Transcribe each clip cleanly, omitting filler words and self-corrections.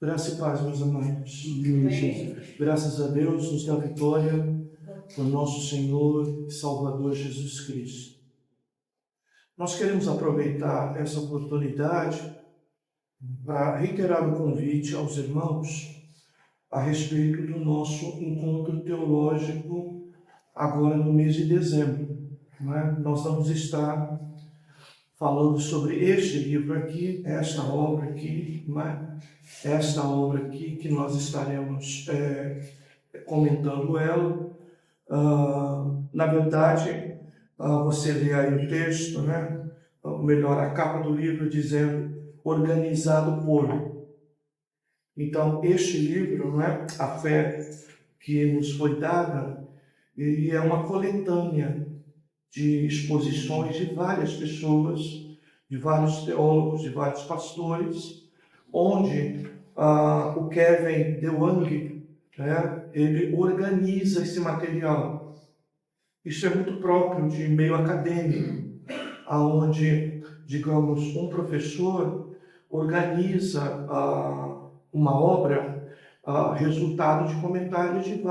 Graça e paz, meus amados. Amém. Graças a Deus nos dá vitória por nosso Senhor e Salvador Jesus Cristo. Nós queremos aproveitar essa oportunidade para reiterar o convite aos irmãos a respeito do nosso encontro teológico agora no mês de dezembro. Nós vamos estar falando sobre este livro aqui, esta obra aqui, esta obra aqui que nós estaremos comentando ela. Na verdade, você lê aí o texto, ou melhor, a capa do livro dizendo organizado por. Então, este livro, a fé que nos foi dada, ele é uma coletânea de exposições de várias pessoas, de vários teólogos, de vários pastores, onde o Kevin DeWang, ele organiza esse material. Isso é muito próprio de meio acadêmico, onde, digamos, um professor organiza uma obra resultado de comentários de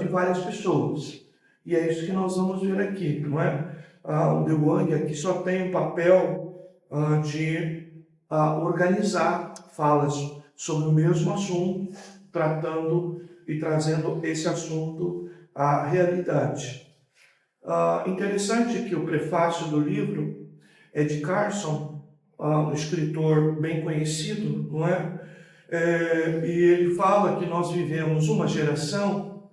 várias pessoas. E é isso que nós vamos ver aqui, não é? O DeWang aqui só tem o papel de organizar falas sobre o mesmo assunto, tratando e trazendo esse assunto à realidade. Interessante que o prefácio do livro é de Carson, um escritor bem conhecido, não é? E ele fala que nós vivemos uma geração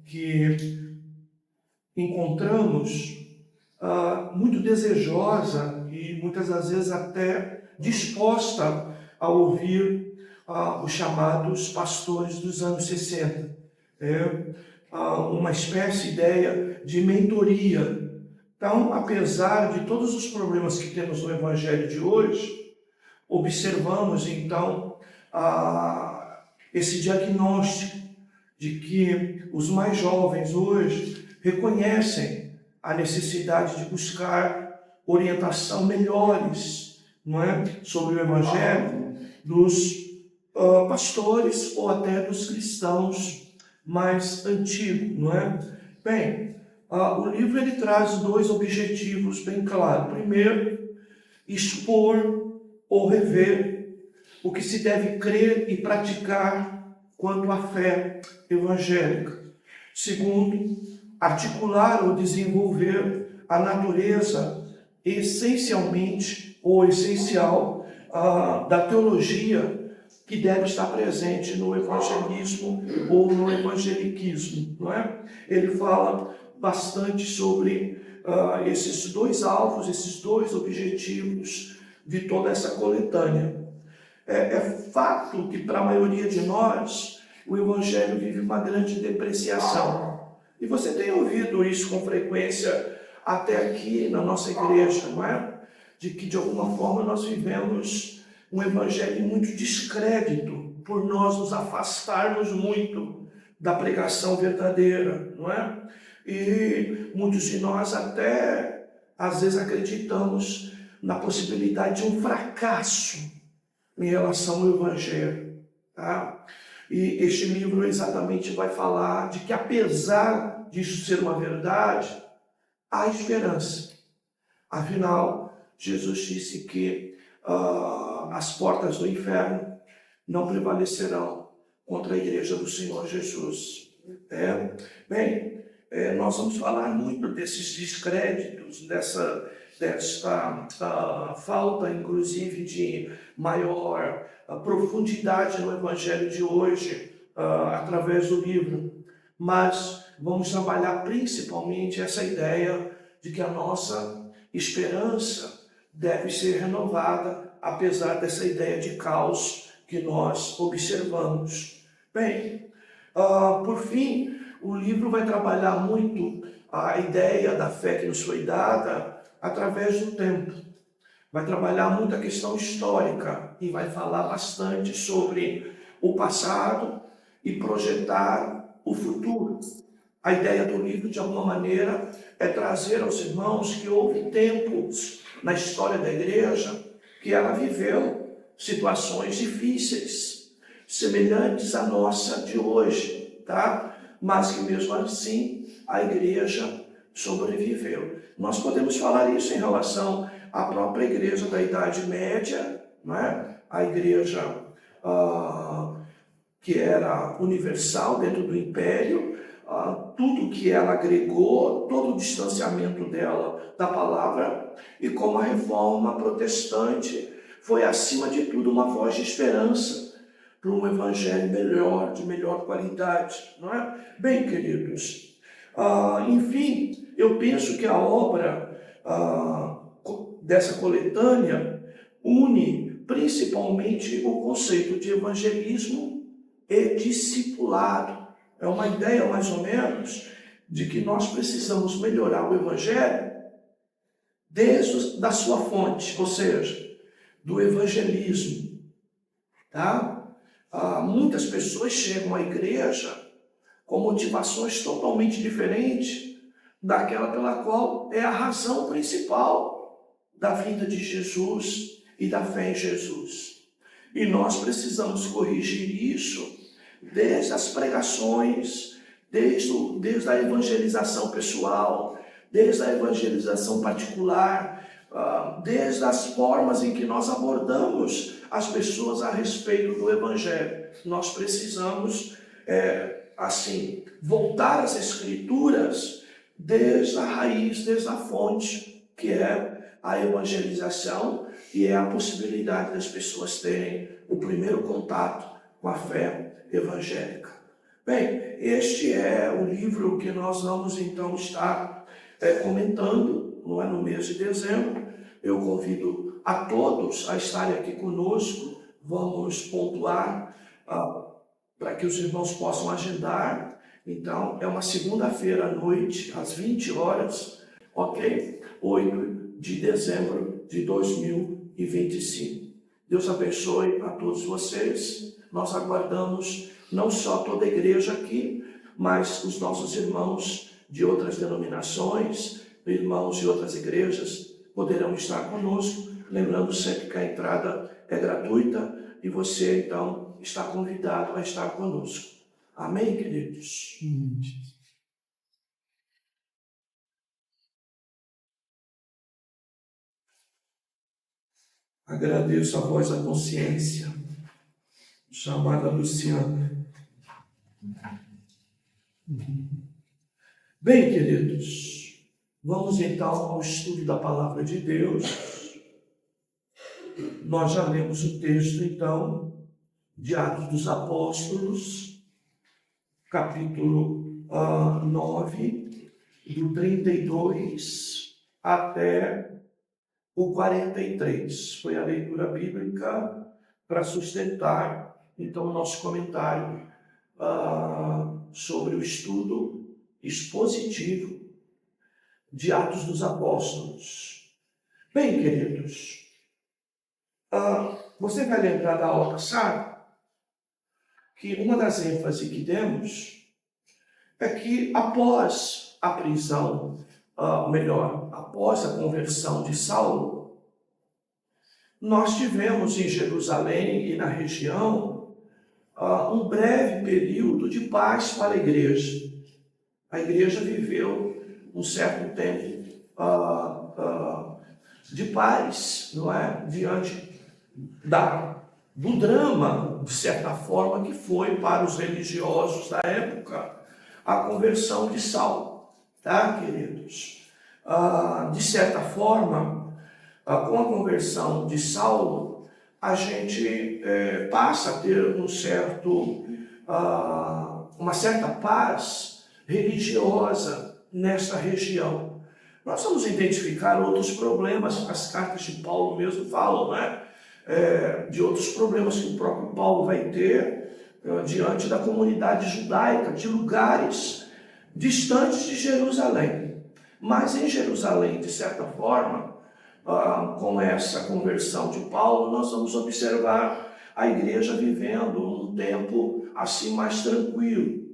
que encontramos muito desejosa e muitas das vezes até disposta a ouvir os chamados pastores dos anos 60. Uma espécie de ideia de mentoria. Então, apesar de todos os problemas que temos no Evangelho de hoje, observamos então esse diagnóstico de que os mais jovens hoje reconhecem a necessidade de buscar orientação melhores, sobre o Evangelho dos pastores ou até dos cristãos mais antigos, Bem, o livro ele traz dois objetivos bem claros. Primeiro, expor ou rever o que se deve crer e praticar quanto à fé evangélica. Segundo, articular ou desenvolver a natureza essencialmente ou essencial da teologia que deve estar presente no evangelismo ou no evangeliquismo, Ele fala bastante sobre esses dois alvos, esses dois objetivos de toda essa coletânea. É fato que para a maioria de nós o evangelho vive uma grande depreciação. E você tem ouvido isso com frequência até aqui na nossa igreja, De que de alguma forma nós vivemos um evangelho em muito descrédito por nós nos afastarmos muito da pregação verdadeira, E muitos de nós até às vezes acreditamos na possibilidade de um fracasso em relação ao Evangelho, E este livro exatamente vai falar de que, apesar disso ser uma verdade, há esperança. Afinal, Jesus disse que as portas do inferno não prevalecerão contra a igreja do Senhor Jesus. Nós vamos falar muito desses descréditos, desta falta, inclusive, de maior profundidade no Evangelho de hoje, através do livro. Mas vamos trabalhar principalmente essa ideia de que a nossa esperança deve ser renovada, apesar dessa ideia de caos que nós observamos. Por fim, o livro vai trabalhar muito a ideia da fé que nos foi dada através do tempo. Vai trabalhar muito a questão histórica e vai falar bastante sobre o passado e projetar o futuro. A ideia do livro, de alguma maneira, é trazer aos irmãos que houve tempos na história da igreja que ela viveu situações difíceis, semelhantes à nossa de hoje, tá? Mas que mesmo assim a igreja sobreviveu. Nós podemos falar isso em relação à própria igreja da Idade Média, né? A igreja que era universal dentro do Império, tudo que ela agregou, todo o distanciamento dela da palavra, e como a reforma protestante foi, acima de tudo, uma voz de esperança para um evangelho melhor, de melhor qualidade, não é? Bem, queridos, enfim, eu penso que a obra dessa coletânea une principalmente o conceito de evangelismo e discipulado. É uma ideia, mais ou menos, de que nós precisamos melhorar o evangelho desde da sua fonte, ou seja, do evangelismo, tá? Muitas pessoas chegam à igreja com motivações totalmente diferentes daquela pela qual é a razão principal da vinda de Jesus e da fé em Jesus. E nós precisamos corrigir isso desde as pregações, desde a evangelização pessoal, desde a evangelização particular, desde as formas em que nós abordamos as pessoas a respeito do Evangelho. Nós precisamos, voltar às Escrituras desde a raiz, desde a fonte, que é a evangelização e é a possibilidade das pessoas terem o primeiro contato com a fé evangélica. Bem, este é o livro que nós vamos então estar comentando, não é, no mês de dezembro. Eu convido a todos a estarem aqui conosco. Vamos pontuar para que os irmãos possam agendar. Então, é uma segunda-feira à noite, às 20 horas, ok? 8 de dezembro de 2025. Deus abençoe a todos vocês. Nós aguardamos não só toda a igreja aqui, mas os nossos irmãos de outras denominações, irmãos de outras igrejas, poderão estar conosco. Lembrando sempre que a entrada é gratuita e você, então, está convidado a estar conosco. Amém, queridos? Agradeço a voz da consciência, chamada Luciana. Bem, queridos, vamos então ao estudo da Palavra de Deus. Nós já lemos o texto, então, de Atos dos Apóstolos, capítulo 9, do 32 até o 43. Foi a leitura bíblica para sustentar, então, o nosso comentário sobre o estudo expositivo de Atos dos Apóstolos. Bem, queridos, você vai lembrar da aula passada que uma das ênfases que demos é que após a prisão, após a conversão de Saulo, nós tivemos em Jerusalém e na região um breve período de paz para a igreja. A igreja viveu um certo tempo de paz, não é? Diante do drama, de certa forma, que foi para os religiosos da época a conversão de Saulo, tá, queridos? De certa forma, com a conversão de Saulo, a gente passa a ter uma certa paz religiosa nesta região. Nós vamos identificar outros problemas, as cartas de Paulo mesmo falam, né? De outros problemas que o próprio Paulo vai ter diante da comunidade judaica, de lugares distantes de Jerusalém. Mas em Jerusalém, de certa forma, com essa conversão de Paulo, nós vamos observar a igreja vivendo um tempo assim mais tranquilo,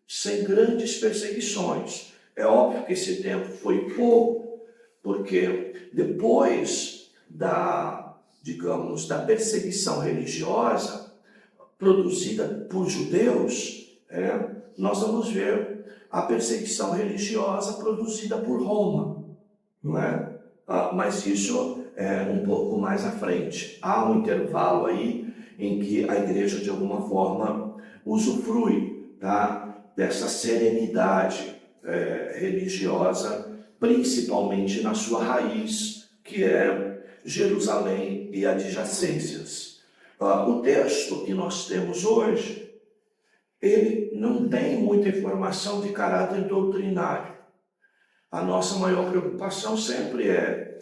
sem grandes perseguições. É óbvio que esse tempo foi pouco, porque depois digamos, da perseguição religiosa produzida por judeus, nós vamos ver a perseguição religiosa produzida por Roma, não é? Mas isso é um pouco mais à frente. Há um intervalo aí em que a igreja, de alguma forma, usufrui, tá, dessa serenidade religiosa, principalmente na sua raiz, que é Jerusalém e adjacências. O texto que nós temos hoje, ele não tem muita informação de caráter doutrinário. A nossa maior preocupação sempre é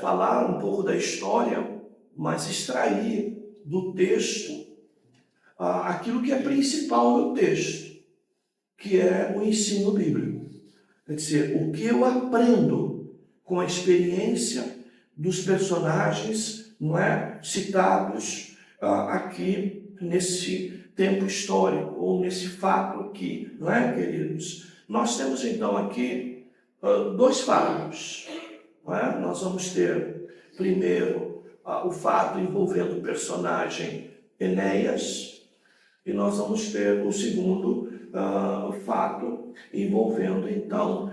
falar um pouco da história, mas extrair do texto aquilo que é principal no texto, que é o ensino bíblico. Quer dizer, o que eu aprendo com a experiência dos personagens, não é, citados aqui nesse tempo histórico, ou nesse fato aqui, não é, queridos? Nós temos então aqui dois fatos. Não é? Nós vamos ter, primeiro, o fato envolvendo o personagem Enéas, e nós vamos ter o segundo fato envolvendo, então,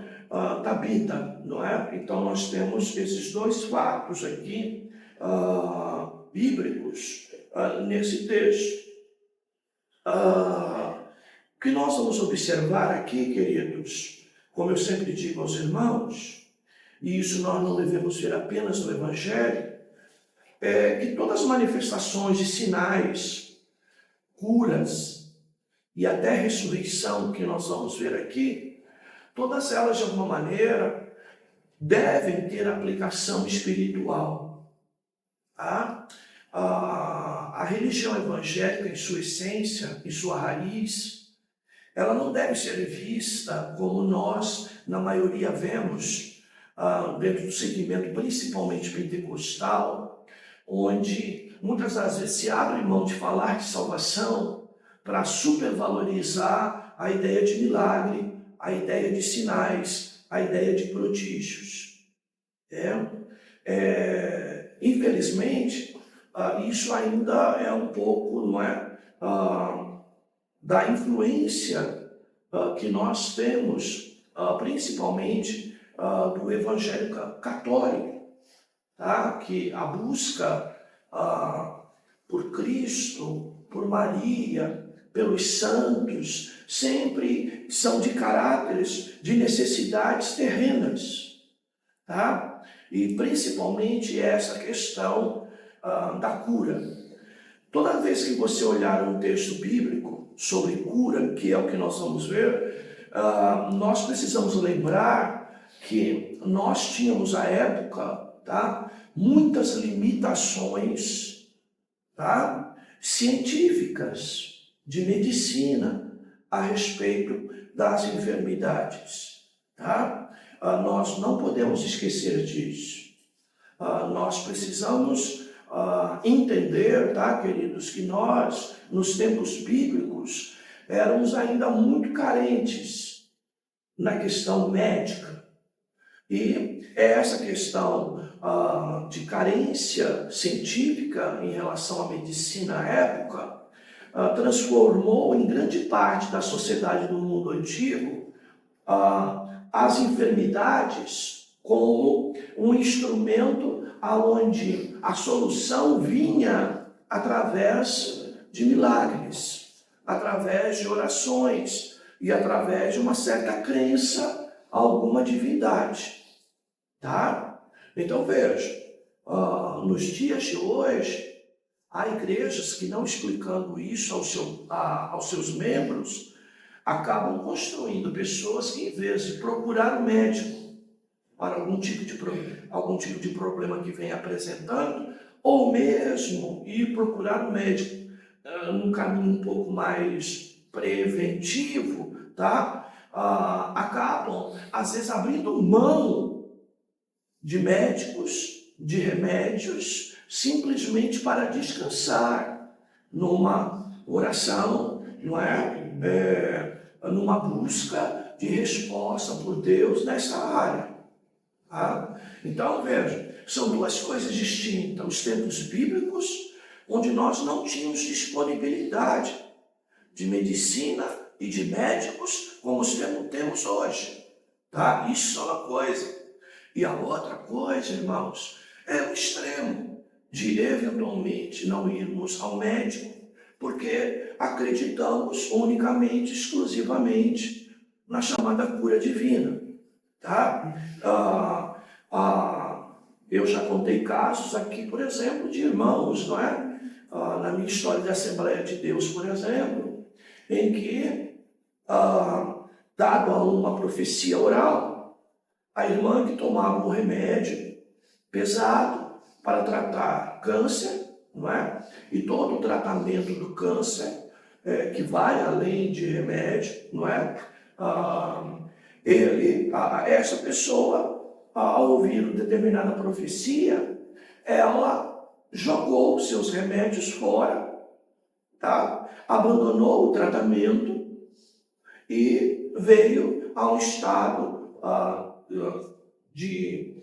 Tabita, não é? Então, nós temos esses dois fatos aqui, bíblicos, nesse texto. O que nós vamos observar aqui, queridos, como eu sempre digo aos irmãos, e isso nós não devemos ver apenas no Evangelho, é que todas as manifestações de sinais, curas e até ressurreição que nós vamos ver aqui, todas elas, de alguma maneira, devem ter aplicação espiritual. Tá? A religião evangélica, em sua essência, em sua raiz, ela não deve ser vista como nós, na maioria, vemos dentro do segmento principalmente pentecostal, onde muitas das vezes se abre mão de falar de salvação para supervalorizar a ideia de milagre, a ideia de sinais, a ideia de prodígios. Infelizmente, isso ainda é um pouco, não é, da influência que nós temos, principalmente do evangelho católico, tá? Que a busca por Cristo, por Maria, pelos santos, sempre são de caráteres, de necessidades terrenas, tá? E principalmente essa questão da cura. Toda vez que você olhar um texto bíblico sobre cura, que é o que nós vamos ver, nós precisamos lembrar que nós tínhamos à época, tá, muitas limitações, tá, científicas, de medicina, a respeito das enfermidades. Tá? Nós não podemos esquecer disso. Nós precisamos entender, tá, queridos, que nós, nos tempos bíblicos, éramos ainda muito carentes na questão médica. E essa questão de carência científica em relação à medicina à época transformou em grande parte da sociedade do mundo antigo as enfermidades como um instrumento aonde a solução vinha através de milagres, através de orações e através de uma certa crença a alguma divindade, tá? Então veja, nos dias de hoje, há igrejas que, não explicando isso aos seus membros, acabam construindo pessoas que, em vez de procurar um médico para algum tipo de problema que vem apresentando, ou mesmo ir procurar um médico num caminho um pouco mais preventivo, tá? Acabam, às vezes, abrindo mão de médicos, de remédios, simplesmente para descansar numa oração, não é? Numa busca de resposta por Deus nessa área. Tá? Então, veja, são duas coisas distintas. Os tempos bíblicos, onde nós não tínhamos disponibilidade de medicina e de médicos como temos hoje. Tá? Isso é uma coisa. E a outra coisa, irmãos, é o extremo de eventualmente não irmos ao médico, porque acreditamos unicamente, exclusivamente na chamada cura divina. Tá? Eu já contei casos aqui, por exemplo, de irmãos, não é? Na minha história da Assembleia de Deus, por exemplo, em que, dado a uma profecia oral, a irmã que tomava um remédio pesado para tratar câncer, não é? E todo o tratamento do câncer, que vai além de remédio, não é? Essa pessoa, ao ouvir determinada profecia, ela jogou seus remédios fora, tá? Abandonou o tratamento e veio a um estado de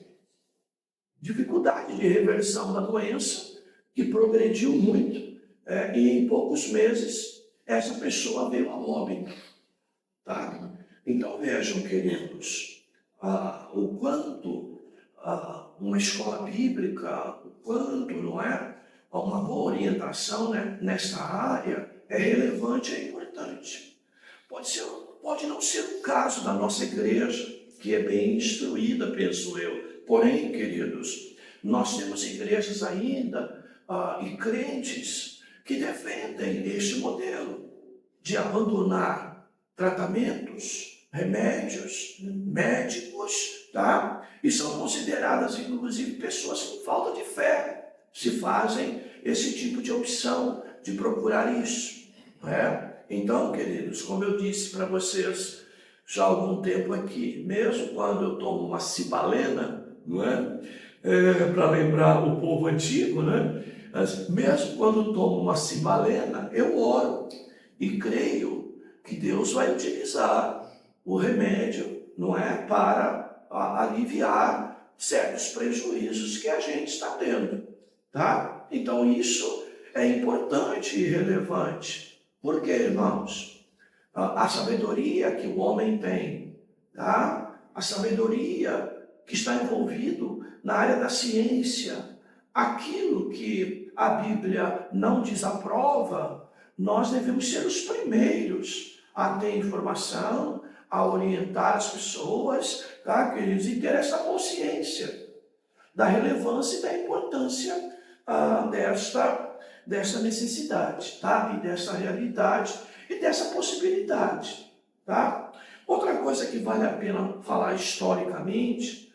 dificuldade de reversão da doença, que progrediu muito, e em poucos meses essa pessoa veio a óbito. Tá? Então vejam, queridos, o quanto uma escola bíblica, o quanto, não é, uma boa orientação, né, nessa área é relevante, é importante. Pode não ser o caso da nossa igreja, que é bem instruída, penso eu. Porém, queridos, nós temos igrejas ainda e crentes que defendem este modelo de abandonar tratamentos, remédios, médicos, tá? E são consideradas, inclusive, pessoas com falta de fé, se fazem esse tipo de opção de procurar isso, não é? Então, queridos, como eu disse para vocês já há algum tempo aqui, mesmo quando eu tomo uma cibalena, não é? Para lembrar o povo antigo, né? Mas mesmo quando eu tomo uma cibalena, eu oro e creio que Deus vai utilizar o remédio, não é? Para aliviar certos prejuízos que a gente está tendo, tá? Então isso é importante e relevante. Por quê, irmãos? A sabedoria que o homem tem, tá? A sabedoria que está envolvido na área da ciência, aquilo que a Bíblia não desaprova, nós devemos ser os primeiros a ter informação, a orientar as pessoas, tá, queridos? E ter essa consciência da relevância e da importância desta necessidade, tá? E dessa realidade e dessa possibilidade, tá? Outra coisa que vale a pena falar historicamente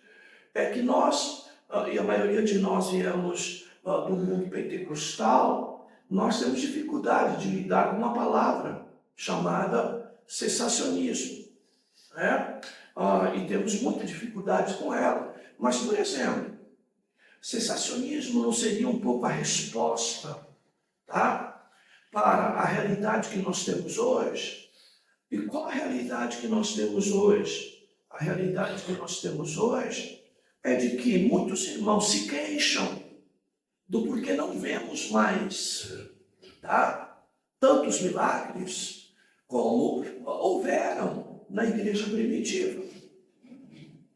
é que nós, e a maioria de nós viemos do mundo pentecostal, nós temos dificuldade de lidar com uma palavra chamada cessacionismo, né? E temos muita dificuldade com ela. Mas, por exemplo, cessacionismo não seria um pouco a resposta, tá, para a realidade que nós temos hoje? E qual a realidade que nós temos hoje? A realidade que nós temos hoje é de que muitos irmãos se queixam do porquê não vemos mais, tá, tantos milagres como houveram na igreja primitiva.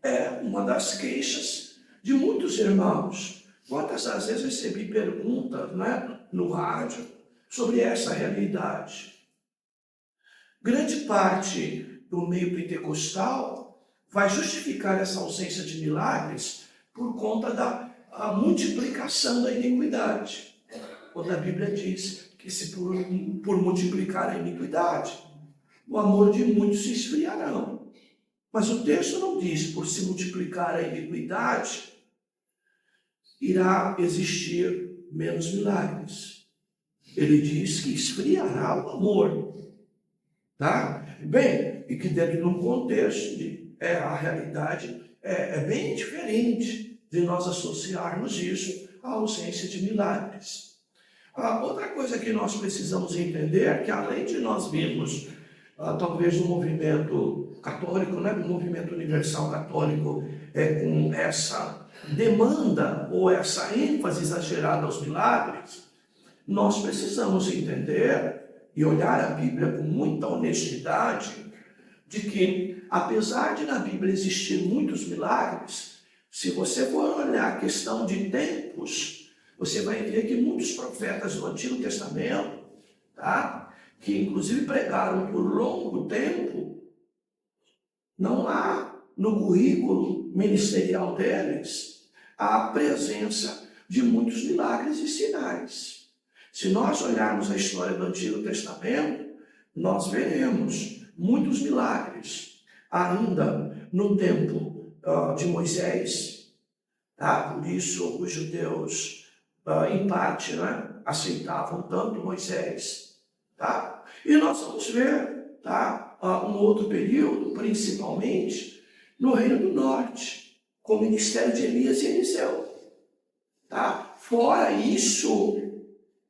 É uma das queixas de muitos irmãos. Quantas vezes recebi perguntas, né, no rádio sobre essa realidade? Grande parte do meio pentecostal vai justificar essa ausência de milagres por conta da multiplicação da iniquidade. Quando a Bíblia diz que se por multiplicar a iniquidade, o amor de muitos se esfriarão. Mas o texto não diz por se multiplicar a iniquidade, irá existir menos milagres. Ele diz que esfriará o amor. Tá? Bem, e que dentro de um contexto a realidade é bem diferente de nós associarmos isso à ausência de milagres. Outra coisa que nós precisamos entender é que, além de nós virmos, talvez no movimento católico, né, no movimento universal católico, com essa demanda ou essa ênfase exagerada aos milagres, nós precisamos entender e olhar a Bíblia com muita honestidade de que, apesar de na Bíblia existir muitos milagres, se você for olhar a questão de tempos, você vai ver que muitos profetas do Antigo Testamento, tá? Que inclusive pregaram por longo tempo, não há no currículo ministerial deles a presença de muitos milagres e sinais. Se nós olharmos a história do Antigo Testamento, nós veremos muitos milagres ainda no tempo de Moisés. Tá? Por isso os judeus, em parte, né, aceitavam tanto Moisés. Tá? E nós vamos ver, tá, um outro período, principalmente no Reino do Norte, com o ministério de Elias e Eliseu. Tá? Fora isso,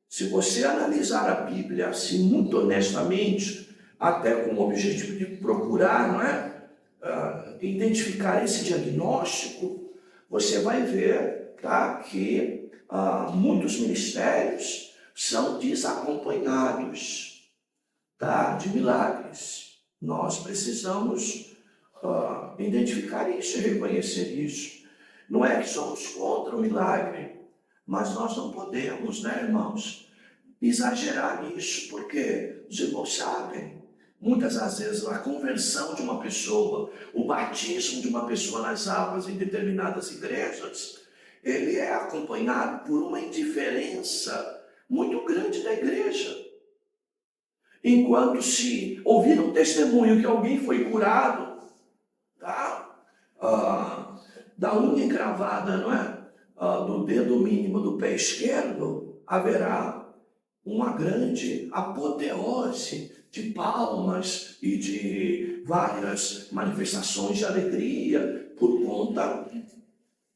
se você analisar a Bíblia assim, muito honestamente, até com o objetivo de procurar, não é, identificar esse diagnóstico, você vai ver, tá, que muitos ministérios são desacompanhados, tá, de milagres. Nós precisamos identificar isso e reconhecer isso. Não é que somos contra o milagre, mas nós não podemos, né, irmãos, exagerar nisso, porque os irmãos sabem, muitas das vezes a conversão de uma pessoa, o batismo de uma pessoa nas águas em determinadas igrejas, ele é acompanhado por uma indiferença muito grande da igreja. Enquanto se ouvir um testemunho que alguém foi curado, tá? Da unha encravada, não é? Do dedo mínimo do pé esquerdo, haverá uma grande apoteose de palmas e de várias manifestações de alegria por conta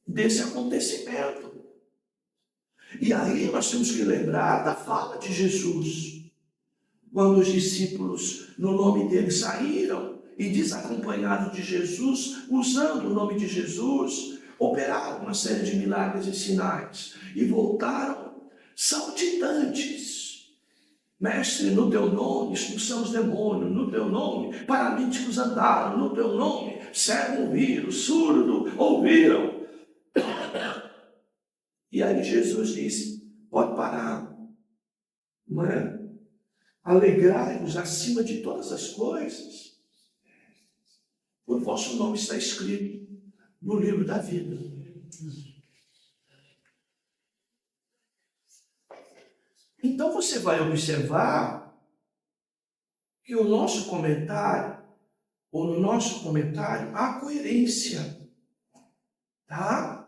desse acontecimento. E aí nós temos que lembrar da fala de Jesus, quando os discípulos, no nome dele, saíram e desacompanhados de Jesus, usando o nome de Jesus, operaram uma série de milagres e sinais e voltaram saltitantes. Mestre, no teu nome expulsamos demônios, no teu nome paralíticos andaram, no teu nome cego ouviram, surdo ouviram. E aí Jesus disse, pode parar, não é? Alegrai-vos acima de todas as coisas, o vosso nome está escrito no livro da vida. Então você vai observar que o nosso comentário, ou no nosso comentário, há coerência, tá?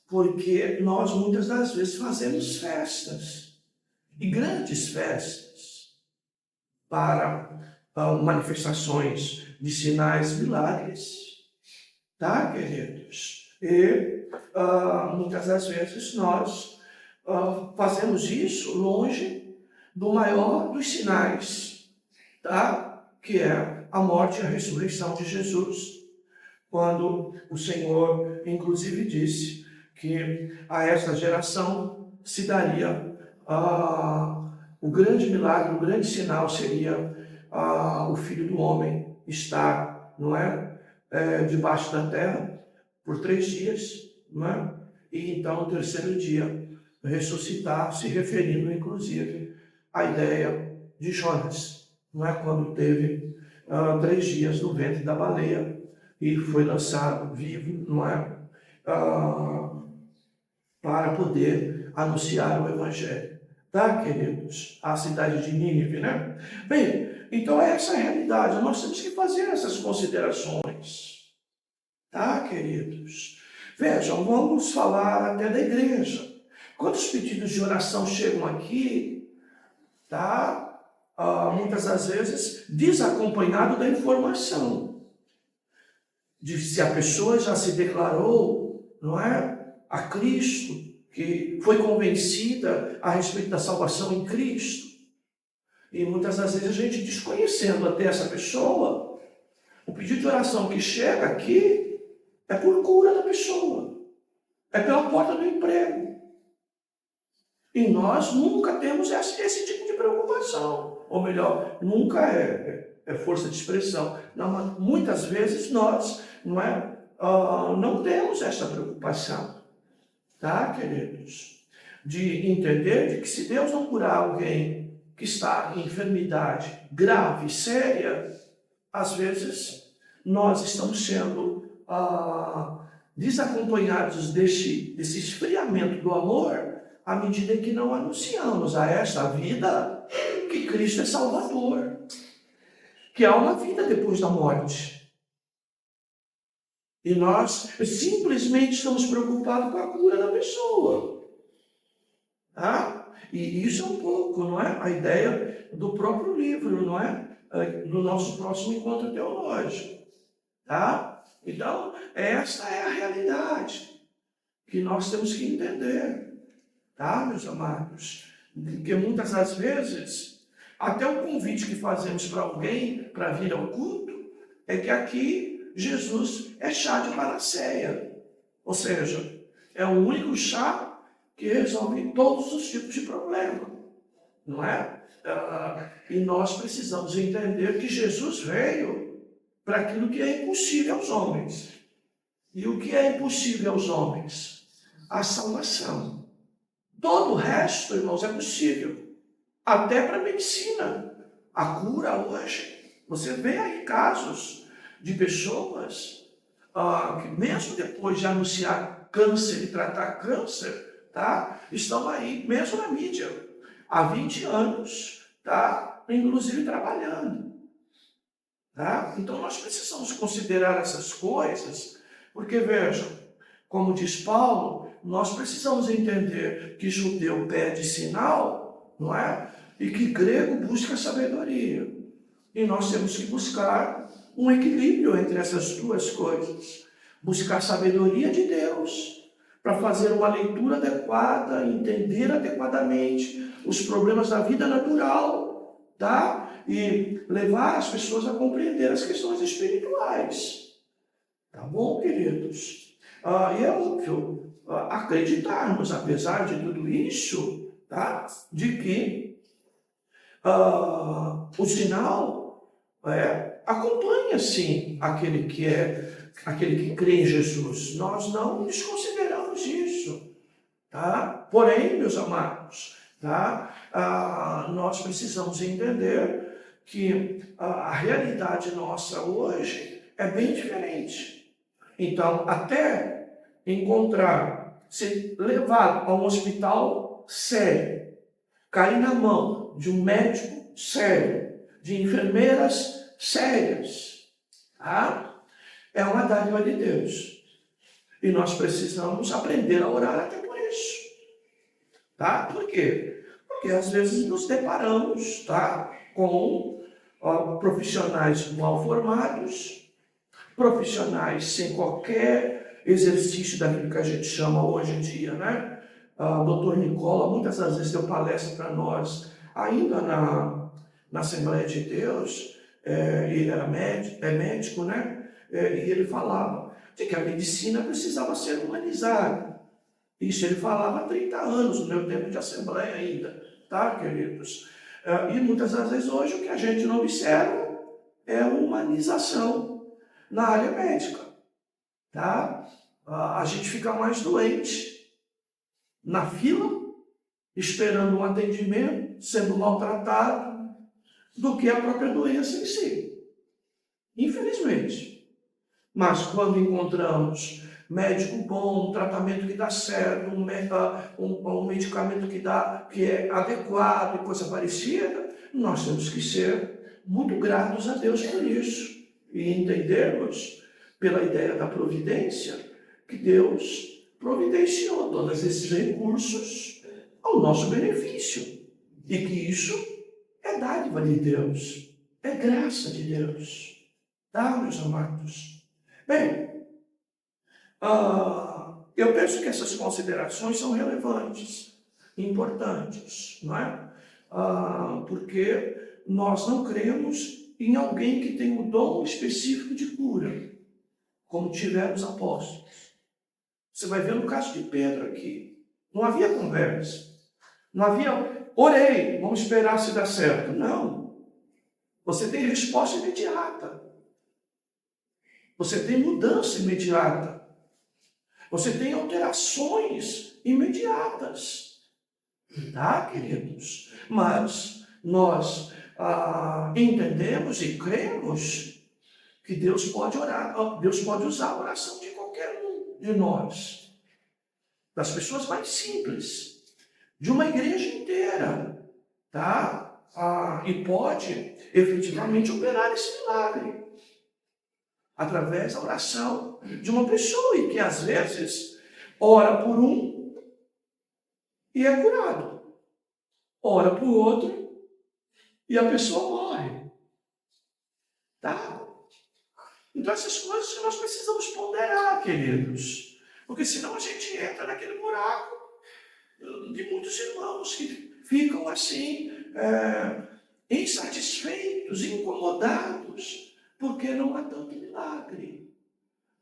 Porque nós muitas das vezes fazemos festas, e grandes festas, para manifestações de sinais, milagres, tá, queridos? E muitas das vezes nós fazemos isso longe do maior dos sinais, tá? Que é a morte e a ressurreição de Jesus. Quando o Senhor, inclusive, disse que a essa geração se daria o grande milagre, o grande sinal seria o Filho do Homem estar, não é, debaixo da terra por 3 dias, não é? E então, no terceiro dia, ressuscitar, se referindo, inclusive, à ideia de Jonas, não é? Quando teve 3 dias no ventre da baleia e foi lançado vivo, não é? Para poder anunciar o Evangelho. Tá, queridos? A cidade de Nínive, né? Bem, então essa é a realidade. Nós temos que fazer essas considerações. Tá, queridos? Vejam, vamos falar até da igreja. Quando os pedidos de oração chegam aqui, tá? Muitas das vezes desacompanhado da informação. De se a pessoa já se declarou, não é? A Cristo, que foi convencida a respeito da salvação em Cristo. E muitas das vezes a gente, desconhecendo até essa pessoa, o pedido de oração que chega aqui é por cura da pessoa. é pela porta do emprego. E nós nunca temos esse tipo de preocupação. Ou melhor, nunca é força de expressão. Não, mas muitas vezes nós não temos essa preocupação. Tá, queridos? De entender de que se Deus não curar alguém que está em enfermidade grave, séria, às vezes nós estamos sendo desacompanhados desse esfriamento do amor à medida que não anunciamos a esta vida que Cristo é Salvador, que há uma vida depois da morte. E nós simplesmente estamos preocupados com a cura da pessoa. Tá? E isso é um pouco, não é? A ideia do próprio livro, não é? Do nosso próximo encontro teológico. Tá? Então, esta é a realidade que nós temos que entender. Tá, meus amados? Porque muitas das vezes, até o convite que fazemos para alguém para vir ao culto é que aqui Jesus é chá de panaceia. Ou seja, é o único chá que resolve todos os tipos de problema. Não é? E nós precisamos entender que Jesus veio para aquilo que é impossível aos homens. E o que é impossível aos homens? A salvação. Todo o resto, irmãos, é possível. Até para a medicina. A cura hoje. Você vê aí casos de pessoas que mesmo depois de anunciar câncer e tratar câncer, tá, estão aí, mesmo na mídia, há 20 anos, tá, inclusive trabalhando. Tá? Então nós precisamos considerar essas coisas, porque vejam, como diz Paulo, nós precisamos entender que judeu pede sinal, não é? E que grego busca sabedoria. E nós temos que buscar um equilíbrio entre essas duas coisas. Buscar sabedoria de Deus, para fazer uma leitura adequada, entender adequadamente os problemas da vida natural, tá? E levar as pessoas a compreender as questões espirituais. Tá bom, queridos? E é óbvio, acreditarmos, apesar de tudo isso, tá? De que o sinal acompanha, sim, aquele que crê em Jesus. Nós não desconsideramos isso, tá? Porém, meus amados, tá? Nós precisamos entender que a realidade nossa hoje é bem diferente. Então, até ser levado a um hospital sério, cair na mão de um médico sério, de enfermeiras sérias, tá? É uma dádiva de Deus. E nós precisamos aprender a orar até por isso. Tá? Por quê? Porque às vezes nos deparamos, tá, com profissionais mal formados, profissionais sem qualquer exercício daquilo que a gente chama hoje em dia, né? O Dr. Nicola muitas das vezes deu palestra para nós, ainda na Assembleia de Deus, ele era médico, né? E ele falava de que a medicina precisava ser humanizada. Isso ele falava há 30 anos, no meu tempo de Assembleia ainda, tá, queridos? E muitas das vezes hoje o que a gente não observa é a humanização na área médica, tá? A gente fica mais doente na fila, esperando um atendimento, sendo maltratado, do que a própria doença em si. Infelizmente. Mas quando encontramos médico bom, um tratamento que dá certo, um medicamento que é adequado e coisa parecida, nós temos que ser muito gratos a Deus por isso. E entendermos, pela ideia da providência, que Deus providenciou todos esses recursos ao nosso benefício. E que isso é dádiva de Deus, é graça de Deus. Tá, meus amados? Bem, eu penso que essas considerações são relevantes, importantes, não é? Porque nós não cremos em alguém que tem o dom específico de cura, como tiveram os apóstolos. Você vai ver no caso de Pedro aqui. Não havia conversa. Não havia, orei, vamos esperar se dá certo. Não. Você tem resposta imediata. Você tem mudança imediata. Você tem alterações imediatas. Tá, queridos? Mas nós entendemos e cremos que Deus pode orar, Deus pode usar a oração de qualquer um de nós. Das pessoas mais simples. De uma igreja inteira. Tá? E pode efetivamente operar esse milagre. Através da oração de uma pessoa, e que às vezes ora por um e é curado. Ora por outro e a pessoa morre. Tá? Então essas coisas que nós precisamos ponderar, queridos. Porque senão a gente entra naquele buraco de muitos irmãos que ficam assim, insatisfeitos, incomodados, porque não há tanto milagre.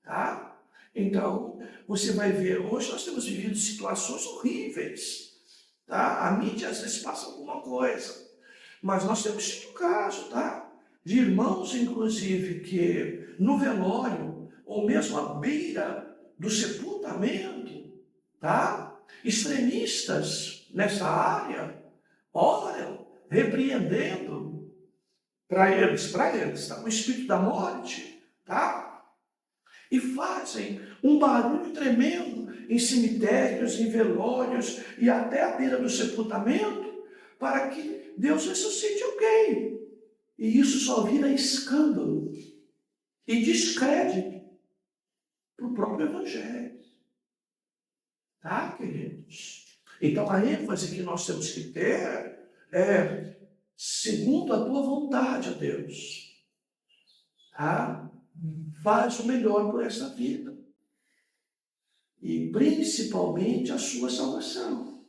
Tá? Então, você vai ver, hoje nós temos vivido situações horríveis. Tá? A mídia às vezes passa alguma coisa, mas nós temos tido caso, tá? De irmãos, inclusive, que no velório, ou mesmo à beira do sepultamento, tá? Extremistas nessa área oram, repreendendo para eles, tá? O espírito da morte, tá? E fazem um barulho tremendo em cemitérios, em velórios e até à beira do sepultamento, para que Deus ressuscite alguém. E isso só vira escândalo e descrédito para o próprio Evangelho. Tá, queridos? Então a ênfase que nós temos que ter é segundo a tua vontade, ó Deus. Tá? Faz o melhor por essa vida. E principalmente a sua salvação.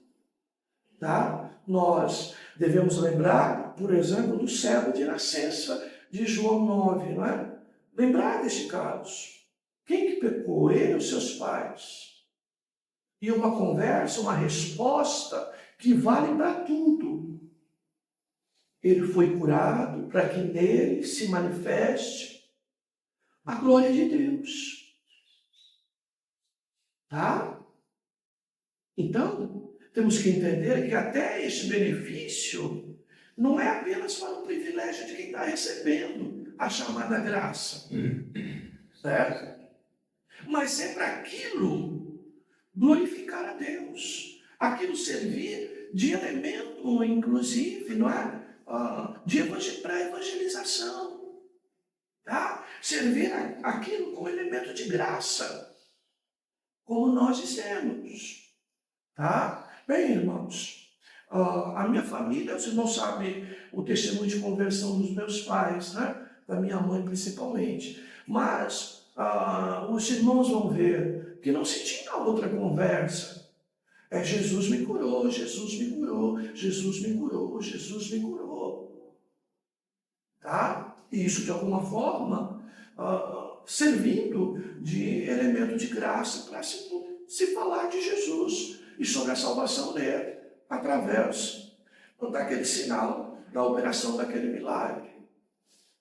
Tá? Nós devemos lembrar, por exemplo, do cego de nascença de João 9, não é? Lembrar desse caso. Quem que pecou? Ele ou seus pais? E uma conversa, uma resposta que vale para tudo. Ele foi curado para que nele se manifeste a glória de Deus. Tá? Então, temos que entender que até esse benefício não é apenas para o privilégio de quem está recebendo a chamada graça. Certo? Mas é para aquilo glorificar a Deus. Aquilo servir de elemento, inclusive, não é? Para evangelização. Tá? Servir aquilo como elemento de graça. Como nós dizemos. Tá? Bem, irmãos, a minha família, os irmãos sabem o testemunho de conversão dos meus pais, né? Da minha mãe principalmente. Mas os irmãos vão ver que não se tinha outra conversa. Jesus me curou, Jesus me curou, Jesus me curou, Jesus me curou. Tá? E isso, de alguma forma, servindo de elemento de graça para se falar de Jesus e sobre a salvação dele, através daquele sinal, da operação daquele milagre.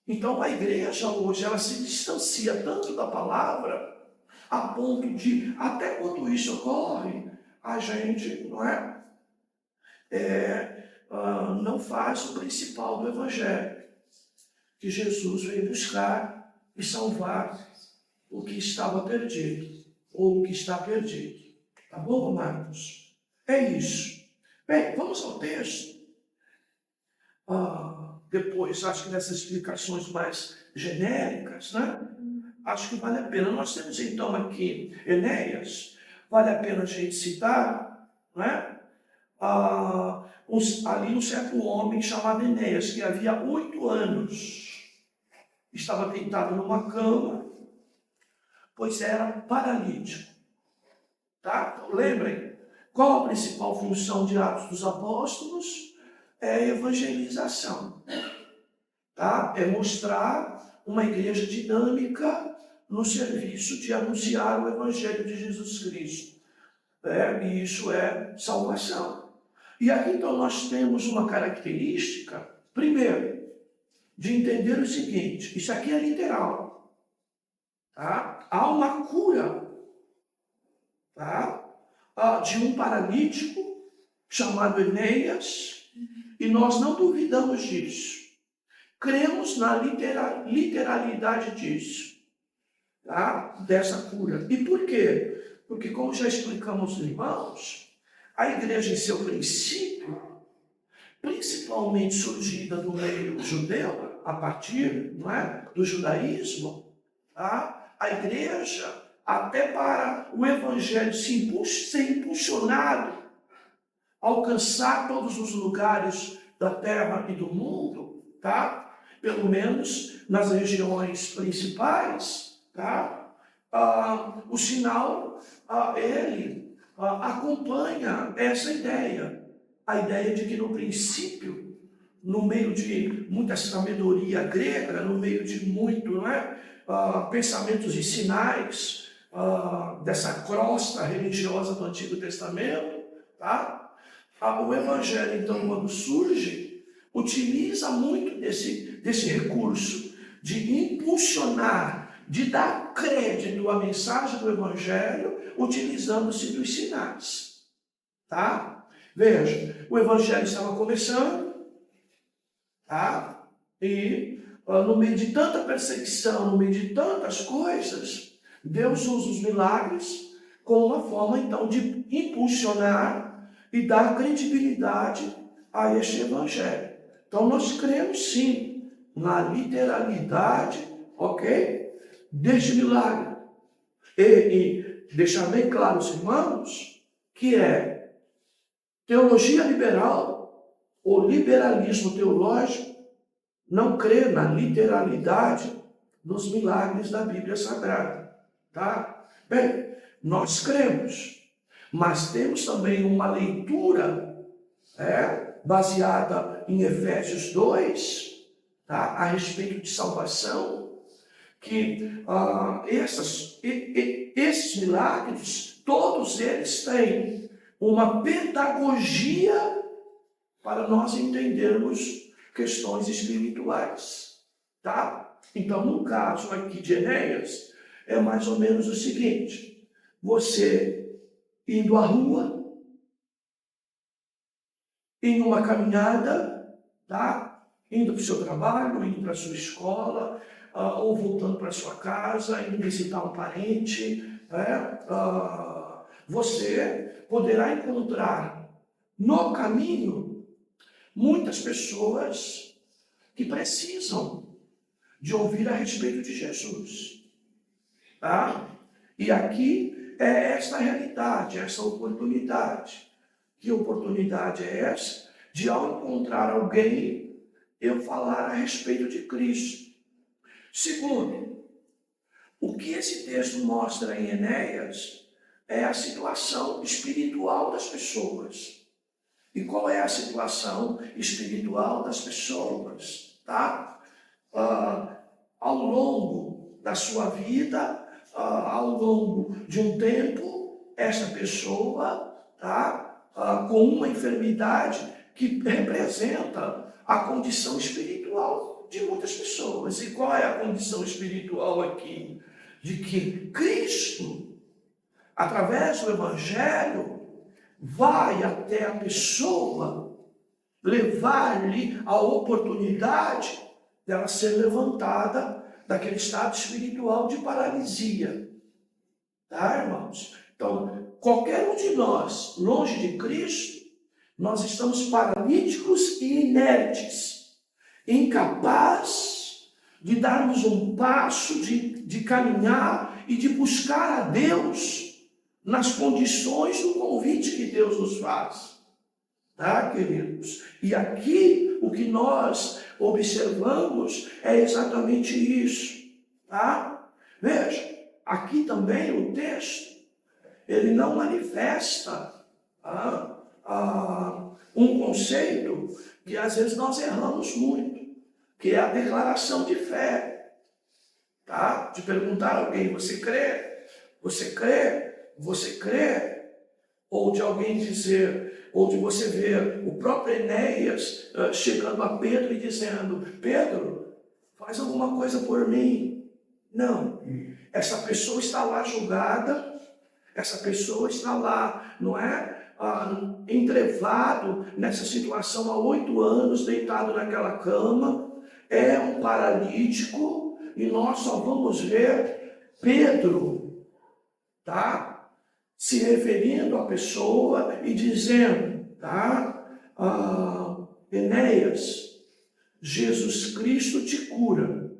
Então a igreja hoje, ela se distancia tanto da palavra, a ponto de, até quando isso ocorre, a gente não faz o principal do Evangelho, que Jesus veio buscar e salvar o que estava perdido, ou o que está perdido. Tá bom, amados? É isso. Bem, vamos ao texto. Depois, acho que nessas explicações mais genéricas, né? Acho que vale a pena. Nós temos então aqui Enéas, vale a pena a gente citar, né? Ali um certo homem chamado Enéas, que havia 8 anos, estava deitado numa cama, pois era paralítico. Tá? Então, lembrem, qual a principal função de Atos dos Apóstolos? É a evangelização. Tá? É mostrar uma igreja dinâmica, no serviço de anunciar o Evangelho de Jesus Cristo. E isso é salvação. E aqui então nós temos uma característica, primeiro, de entender o seguinte: isso aqui é literal. Tá? Há uma cura, tá? De um paralítico chamado Enéas, e nós não duvidamos disso. Cremos na literalidade disso, tá? Dessa cura. E por quê? Porque, como já explicamos, irmãos, a igreja em seu princípio, principalmente surgida do meio judeu, a partir, não é, do judaísmo, tá? A igreja, até para o evangelho ser impulsionado, alcançar todos os lugares da terra e do mundo, tá? Pelo menos nas regiões principais, tá? O sinal, ele acompanha essa ideia. A ideia de que no princípio, no meio de muita sabedoria grega, no meio de muito, não é? Pensamentos e sinais dessa crosta religiosa do Antigo Testamento, tá? O Evangelho, então, quando surge, utiliza muito desse recurso de impulsionar, de dar crédito à mensagem do Evangelho, utilizando-se dos sinais. Tá? Veja, o Evangelho estava começando, tá? E no meio de tanta perseguição, no meio de tantas coisas, Deus usa os milagres como uma forma, então, de impulsionar e dar credibilidade a este Evangelho. Então, nós cremos, sim, na literalidade, ok? Deste milagre. E deixar bem claro, os irmãos, que é teologia liberal ou liberalismo teológico não crê na literalidade dos milagres da Bíblia Sagrada. Tá? Bem, nós cremos, mas temos também uma leitura baseada em Efésios 2, tá? A respeito de salvação, que esses milagres, todos eles têm uma pedagogia para nós entendermos questões espirituais. Tá? Então, no caso aqui de Enéas, é mais ou menos o seguinte: você indo à rua, em uma caminhada, tá? Indo para o seu trabalho, indo para a sua escola, ou voltando para a sua casa, indo visitar um parente, você poderá encontrar no caminho muitas pessoas que precisam de ouvir a respeito de Jesus. Tá? E aqui é esta realidade, essa oportunidade. Que oportunidade é essa? De, ao encontrar alguém, eu falar a respeito de Cristo. Segundo, o que esse texto mostra em Enéas é a situação espiritual das pessoas. E qual é a situação espiritual das pessoas? Tá? Ao longo da sua vida, ao longo de um tempo, essa pessoa, tá? Com uma enfermidade que representa a condição espiritual de muitas pessoas. E qual é a condição espiritual aqui? De que Cristo, através do Evangelho, vai até a pessoa, levar-lhe a oportunidade dela ser levantada daquele estado espiritual de paralisia. Tá, irmãos? Então, qualquer um de nós, longe de Cristo, nós estamos paralíticos e inertes, incapazes de darmos um passo, de caminhar e de buscar a Deus nas condições do convite que Deus nos faz. Tá, queridos? E aqui o que nós observamos é exatamente isso. Tá? Veja, aqui também o texto, ele não manifesta um conceito que às vezes nós erramos muito, que é a declaração de fé. tá? De perguntar a alguém, você crê? Você crê? Você crê? Ou de alguém dizer, ou de você ver o próprio Enéas chegando a Pedro e dizendo, Pedro, faz alguma coisa por mim. Não, essa pessoa está lá julgada, essa pessoa está lá, não é? Entrevado nessa situação há 8 anos, deitado naquela cama, é um paralítico, e nós só vamos ver Pedro, tá? Se referindo à pessoa e dizendo, tá? Enéas, Jesus Cristo te cura,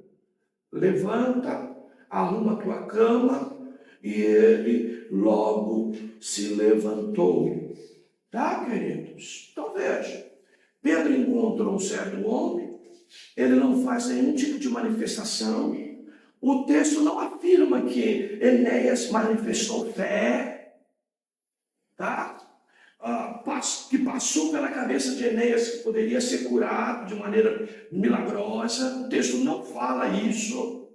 levanta, arruma a tua cama, e ele logo se levantou. Tá, queridos? Então veja, Pedro encontrou um certo homem, ele não faz nenhum tipo de manifestação, o texto não afirma que Enéas manifestou fé, tá? Que passou pela cabeça de Enéas que poderia ser curado de maneira milagrosa, o texto não fala isso,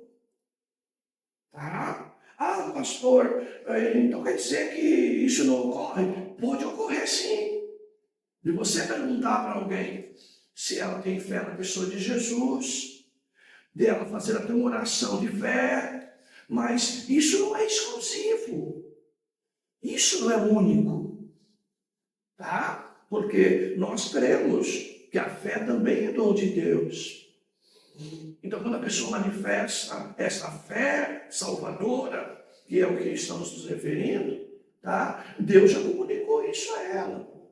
tá? Pastor, então quer dizer que isso não ocorre? Pode ocorrer sim. De você perguntar para alguém se ela tem fé na pessoa de Jesus, dela fazer até uma oração de fé, mas isso não é exclusivo, isso não é único, tá? Porque nós cremos que a fé também é dom de Deus. Então, quando a pessoa manifesta essa fé salvadora, que é o que estamos nos referindo, tá? Deus já comunicou isso a ela,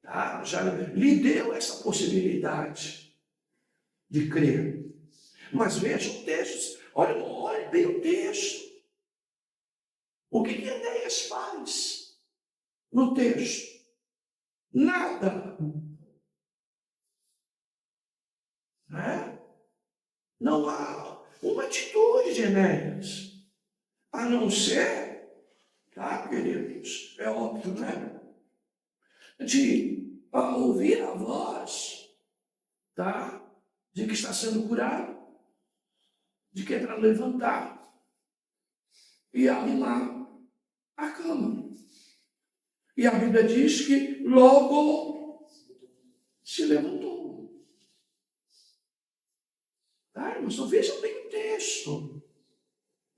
tá? Já lhe deu essa possibilidade de crer. Mas veja o texto, olha bem o texto. O que Enéas faz no texto? Nada. Né? Não há uma atitude de Enéas, a não ser, tá, queridos? É óbvio, né? De ouvir a voz, tá? De que está sendo curado, de que é para levantar e arrumar a cama. E a Bíblia diz que logo se levantou. Tá, irmãos? Então vejam bem o texto.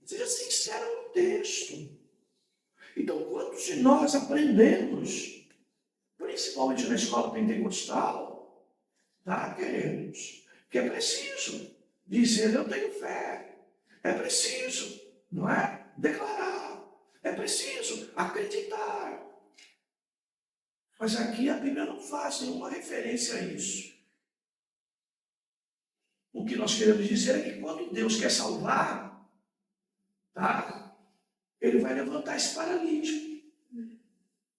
Seja sincero no texto. Então, quantos de nós aprendemos, principalmente na escola pentecostal, tá, queridos? Que é preciso dizer, eu tenho fé. É preciso, não é? Declarar. É preciso acreditar. Mas aqui a Bíblia não faz nenhuma referência a isso. O que nós queremos dizer é que quando Deus quer salvar, tá? Ele vai levantar esse paralítico.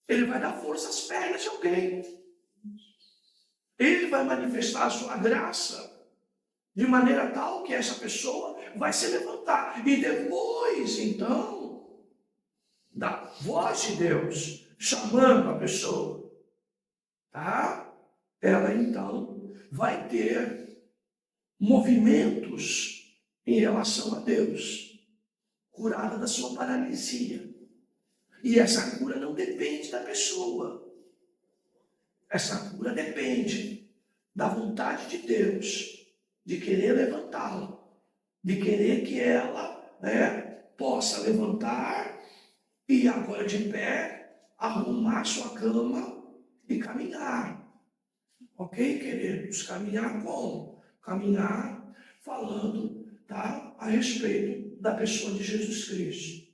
Ele vai dar força às pernas de alguém. Ele vai manifestar a sua graça de maneira tal que essa pessoa vai se levantar. E depois, então, da voz de Deus chamando a pessoa, tá? Ela, então, vai ter movimentos em relação a Deus, curada da sua paralisia. E essa cura não depende da pessoa. Essa cura depende da vontade de Deus, de querer levantá-la, de querer que ela, né, possa levantar e agora de pé, arrumar sua cama e caminhar. Ok, queridos? Caminhar como? Caminhar falando, tá, a respeito da pessoa de Jesus Cristo.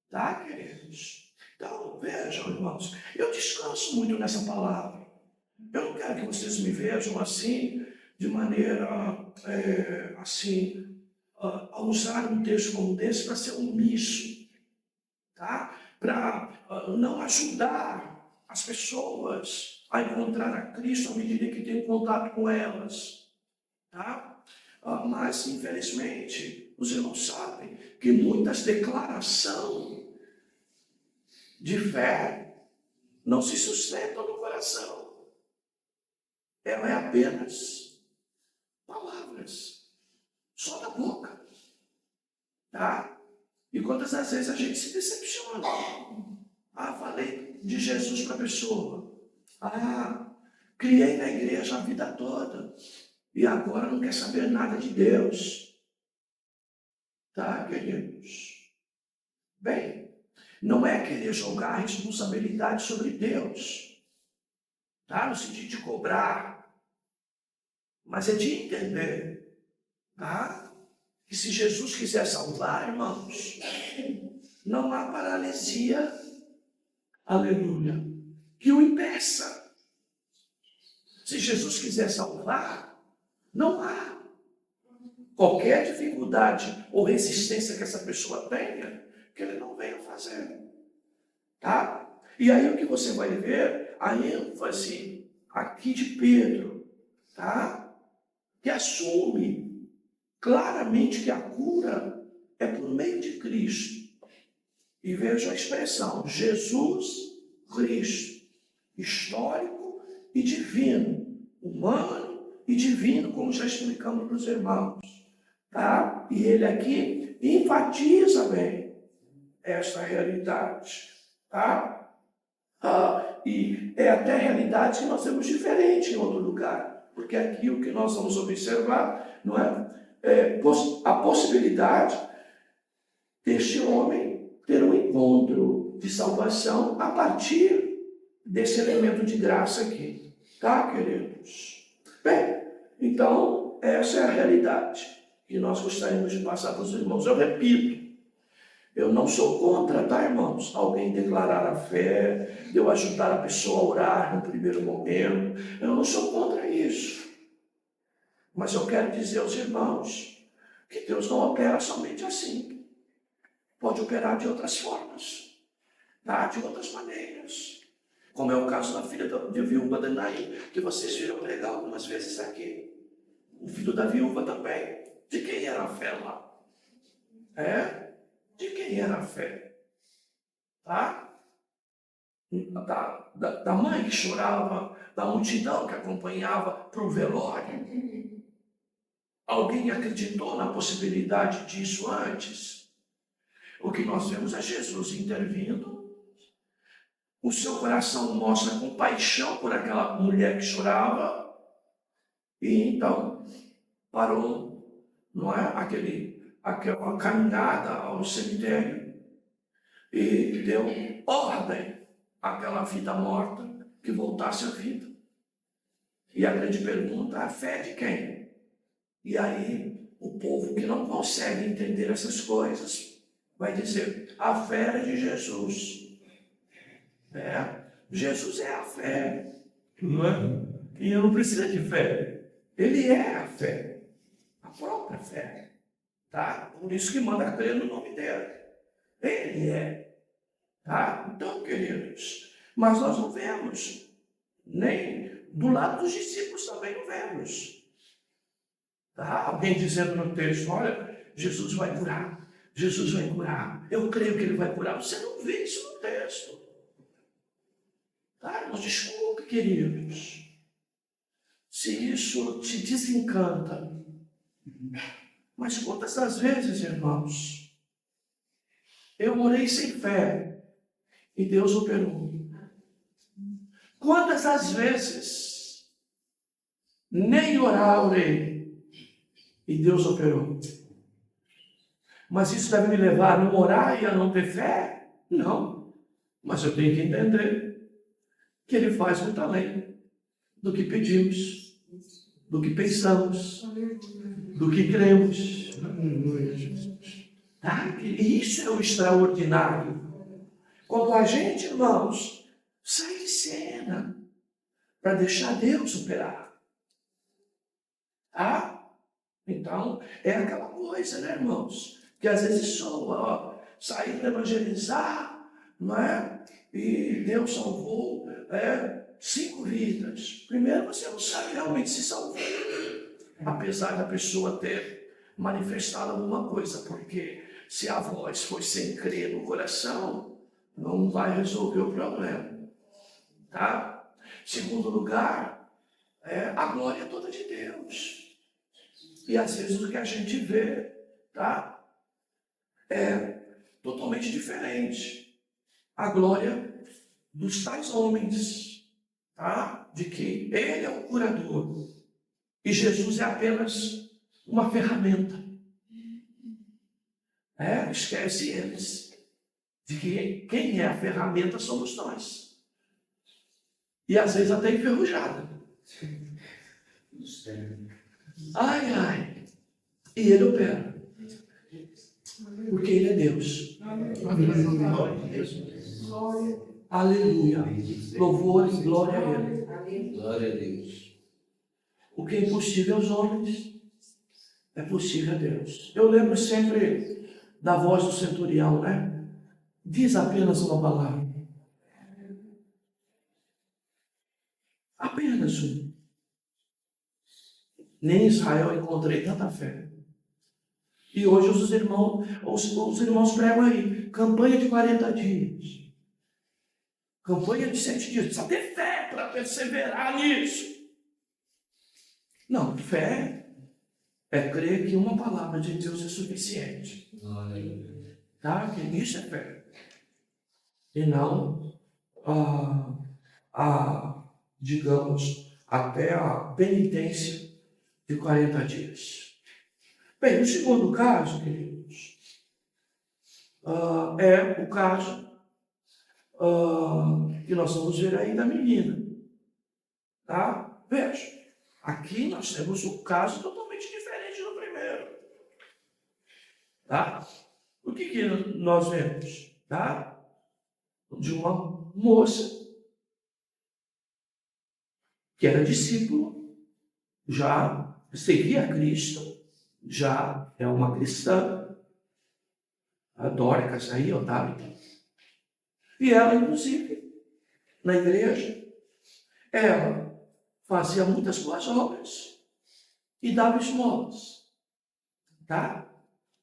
Tá, queridos? Então, vejam, irmãos, eu descanso muito nessa palavra. Eu não quero que vocês me vejam assim, de maneira, a usar um texto como esse para ser omisso, tá? Para não ajudar as pessoas a encontrar a Cristo à medida que tem contato com elas, tá? Mas, infelizmente, os irmãos sabem que muitas declarações de fé não se sustentam no coração. Ela é apenas palavras, só da boca. tá? E quantas das vezes a gente se decepciona? Ah, falei de Jesus para a pessoa. Ah, criei na igreja a vida toda. E agora não quer saber nada de Deus. Tá, queridos? Bem, não é querer jogar a responsabilidade sobre Deus. Tá? No sentido de cobrar. Mas é de entender. Tá? Que se Jesus quiser salvar, irmãos, não há paralisia, aleluia, que o impeça. Se Jesus quiser salvar, não há qualquer dificuldade ou resistência que essa pessoa tenha, que ele não venha fazer. Tá? E aí o que você vai ver, a ênfase aqui de Pedro, tá? Que assume claramente que a cura é por meio de Cristo. E veja a expressão, Jesus Cristo, histórico e divino, humano e divino, como já explicamos para os irmãos. Tá? E ele aqui enfatiza bem esta realidade. Tá? E é até realidade que nós temos diferente em outro lugar, porque aqui o que nós vamos observar não é a possibilidade deste homem ter um encontro de salvação a partir desse elemento de graça aqui. Tá, queridos? Bem, então, essa é a realidade que nós gostaríamos de passar para os irmãos. Eu repito, eu não sou contra, tá, irmãos? Alguém declarar a fé, eu ajudar a pessoa a orar no primeiro momento. Eu não sou contra isso. Mas eu quero dizer aos irmãos que Deus não opera somente assim. Pode operar de outras formas, tá? De outras maneiras. Como é o caso da filha de viúva de Naim, que vocês viram pregar algumas vezes aqui. O filho da viúva também. De quem era a fé lá? De quem era a fé? Tá? Da mãe que chorava, da multidão que acompanhava para o velório. Alguém acreditou na possibilidade disso antes? O que nós vemos é Jesus intervindo. O seu coração mostra compaixão por aquela mulher que chorava. E então parou, não é? Aquela caminhada ao cemitério e deu ordem àquela vida morta que voltasse à vida. E a grande pergunta, a fé de quem? E aí o povo que não consegue entender essas coisas vai dizer, a fé é de Jesus. Jesus é a fé, não é? E eu não preciso de fé. Ele é a fé, a própria fé. Tá? Por isso que manda crer no nome dele. Ele é. Tá? Então, queridos, mas nós não vemos, nem do lado dos discípulos também não vemos. Tá? Alguém dizendo no texto, olha, Jesus vai curar. Jesus vai curar. Eu creio que ele vai curar. Você não vê isso no texto. Tá? Mas desculpe, queridos, se isso te desencanta. Mas quantas das vezes, irmãos, eu orei sem fé e Deus operou? Quantas das vezes nem orar orei e Deus operou? Mas isso deve me levar a não orar e a não ter fé? Não. Mas eu tenho que entender que Ele faz muito além do que pedimos, do que pensamos, do que cremos. Tá? E isso é o extraordinário. Quando a gente, irmãos, sai de cena para deixar Deus operar. Tá? Então, é aquela coisa, né, irmãos? Que às vezes soa, sair para evangelizar, não é? E Deus salvou 5 vidas. Primeiro, você não sabe realmente se salvou, apesar da pessoa ter manifestado alguma coisa, porque se a voz for sem crer no coração, não vai resolver o problema. Tá? Segundo lugar, a glória toda de Deus. E às vezes o que a gente vê, tá? é totalmente diferente. A glória dos tais homens, tá? De que ele é o curador e Jesus é apenas uma ferramenta. Esquece eles de que quem é a ferramenta somos nós. E às vezes até enferrujada. Ai, ai. E ele opera. Porque ele é Deus. Aleluia. Louvor e glória a ele. Glória a Deus. O que é impossível aos homens é possível a Deus. Eu lembro sempre da voz do centurião, né? Diz apenas uma palavra. Apenas uma. Nem em Israel encontrei tanta fé. E hoje os irmãos pregam aí, campanha de 40 dias. Campanha de 7 dias. Precisa ter fé para perseverar nisso. Não, fé é crer que uma palavra de Deus é suficiente. Tá? Que isso é fé. E não digamos, até a penitência de 40 dias. Bem, o segundo caso, queridos, é o caso que nós vamos ver aí da menina. Tá? Veja, aqui nós temos um caso totalmente diferente do primeiro. Tá? O que nós vemos? Tá? De uma moça que era discípula, já seguia Cristo, já é uma cristã, a Dórcas aí, Otávio. E ela, inclusive, na igreja, ela fazia muitas boas obras e dava esmolas. Tá?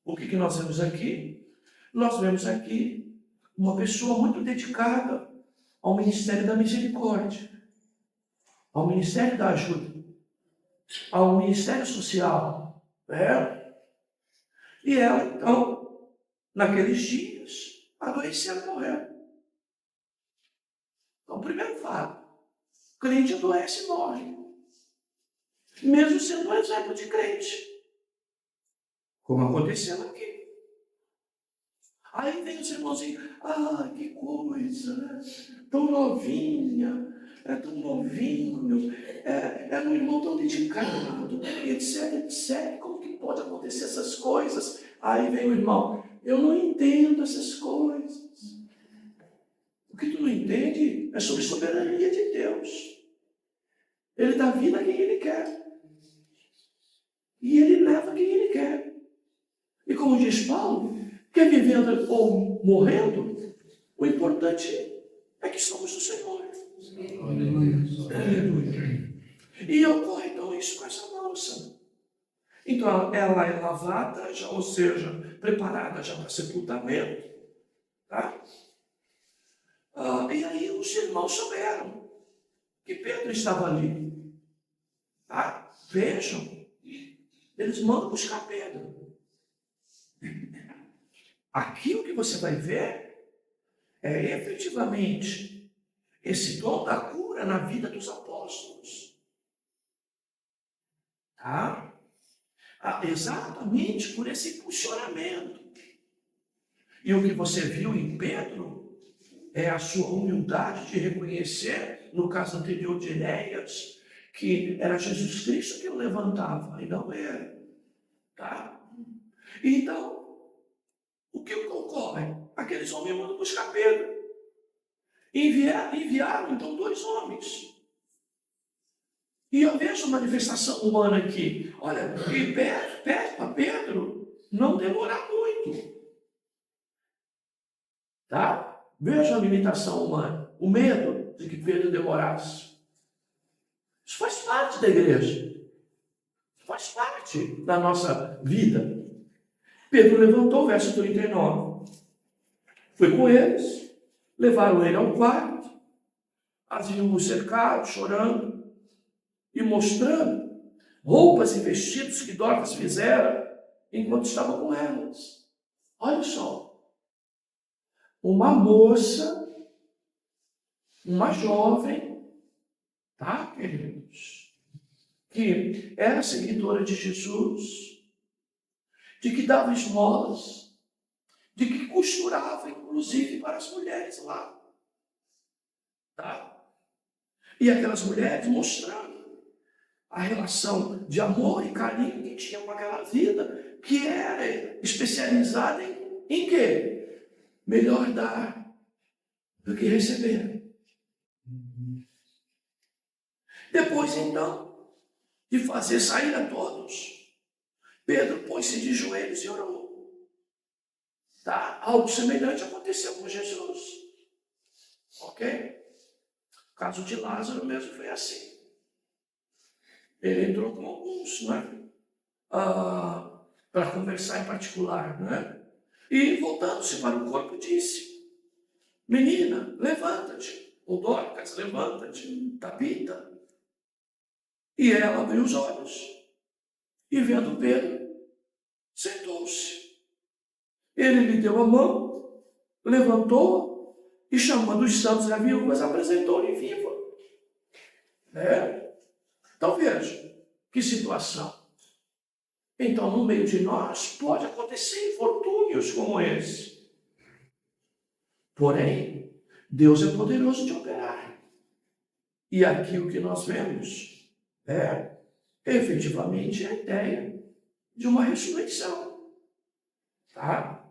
O que nós vemos aqui? Nós vemos aqui uma pessoa muito dedicada ao ministério da misericórdia, ao ministério da ajuda, ao ministério social. E ela, então, naqueles dias, adoeceu e morreu. Então, primeiro fato, crente adoece e morre, mesmo sendo um exemplo de crente, como aconteceu aqui. Aí vem os irmãozinhos, que coisa, né? Tão novinha, tão novinho, é um irmão tão dedicado, etc. Como que pode acontecer essas coisas? Aí vem o irmão, eu não entendo essas coisas. O que tu não entende é sobre a soberania de Deus. Ele dá vida a quem ele quer. E ele leva quem ele quer. E como diz Paulo, quer vivendo ou morrendo, o importante é que somos do Senhor. Aleluia. E ocorre então isso com essa moça. Então ela é lavada, ou seja, preparada já para sepultamento. Tá? E aí os irmãos souberam que Pedro estava ali. Tá? Vejam, eles mandam buscar Pedro. Aqui o que você vai ver é efetivamente esse dom da cura na vida dos apóstolos. Tá? Exatamente por esse impulsionamento. E o que você viu em Pedro é a sua humildade de reconhecer, no caso anterior de Enéas, que era Jesus Cristo que o levantava, e não ele. Tá? Então, o que ocorre? Aqueles homens mandam buscar Pedro. Enviaram então 2 homens. E eu vejo a manifestação humana aqui. Olha, e pede para Pedro não demorar muito. Tá? Veja a limitação humana. O medo de que Pedro demorasse. Isso faz parte da igreja. Isso faz parte da nossa vida. Pedro levantou o verso 39. Foi com eles, levaram ele ao quarto, haviam o cercado, chorando e mostrando roupas e vestidos que Dorcas fizera enquanto estava com elas. Olha só, uma moça, uma jovem, tá, queridos, que era seguidora de Jesus, de que dava esmolas, de que costurava, inclusive, para as mulheres lá, tá? E aquelas mulheres mostrando a relação de amor e carinho que tinham com aquela vida, que era especializada em quê? Melhor dar do que receber. Depois, então, de fazer sair a todos, Pedro pôs-se de joelhos e orou. Tá? Algo semelhante aconteceu com Jesus. Ok? O caso de Lázaro mesmo foi assim. Ele entrou com alguns, né? Para conversar em particular, né? E voltando-se para o corpo, disse: menina, levanta-te. Ou Dorcas, levanta-te. Tabita. E ela abriu os olhos. E vendo Pedro, sentou-se. Ele lhe deu a mão, levantou e, chamando os santos e as viúvas, apresentou-lhe viva. Então veja, que situação. Então, no meio de nós, pode acontecer infortúnios como esse. Porém, Deus é poderoso de operar. E aqui o que nós vemos é, efetivamente, a ideia de uma ressurreição. Tá?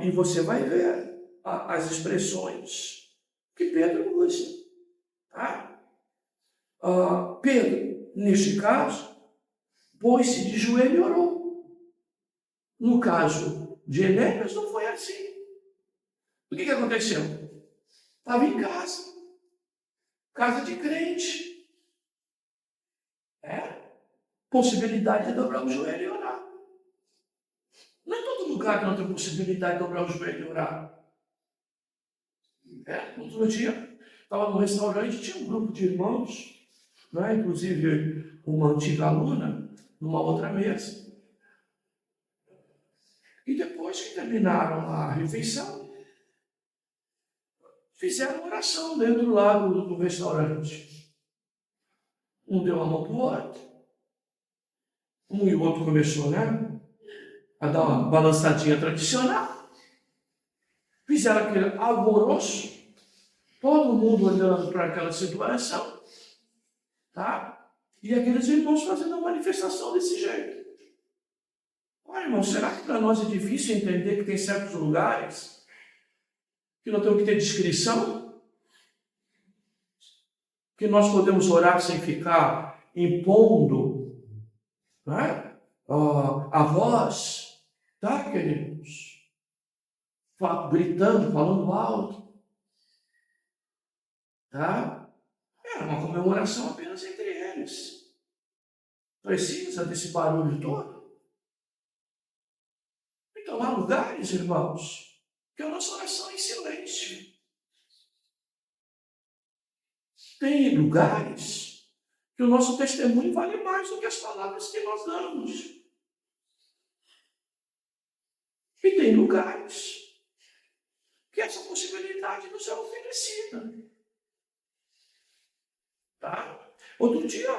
E você vai ver as expressões que Pedro usa. Tá? Pedro, neste caso, pôs-se de joelho e orou. No caso de Enéas, não foi assim. O que aconteceu? Estava em casa. Casa de crente. Possibilidade de dobrar o joelho e orar. Não é todo lugar que não tem possibilidade de dobrar o joelho e orar. Outro dia, estava num restaurante, tinha um grupo de irmãos, né? Inclusive uma antiga aluna, numa outra mesa. E depois que terminaram a refeição, fizeram oração dentro lá do restaurante. Um deu a mão para o outro. Um e o outro começou, né? A dar uma balançadinha tradicional. Fizeram aquele alvoroço. Todo mundo olhando para aquela situação. Tá? E aqueles irmãos fazendo a manifestação desse jeito. Olha, irmão, será que para nós é difícil entender que tem certos lugares que nós temos que ter discrição? Que nós podemos orar sem ficar impondo, né? A voz, tá, queridos? Gritando, falando alto, tá? É uma comemoração apenas entre eles. Precisa desse barulho todo? Então há lugares, irmãos, que a nossa oração é em silêncio. Tem lugares que o nosso testemunho vale mais do que as palavras que nós damos. E tem lugares que essa possibilidade nos é oferecida. Tá? Outro dia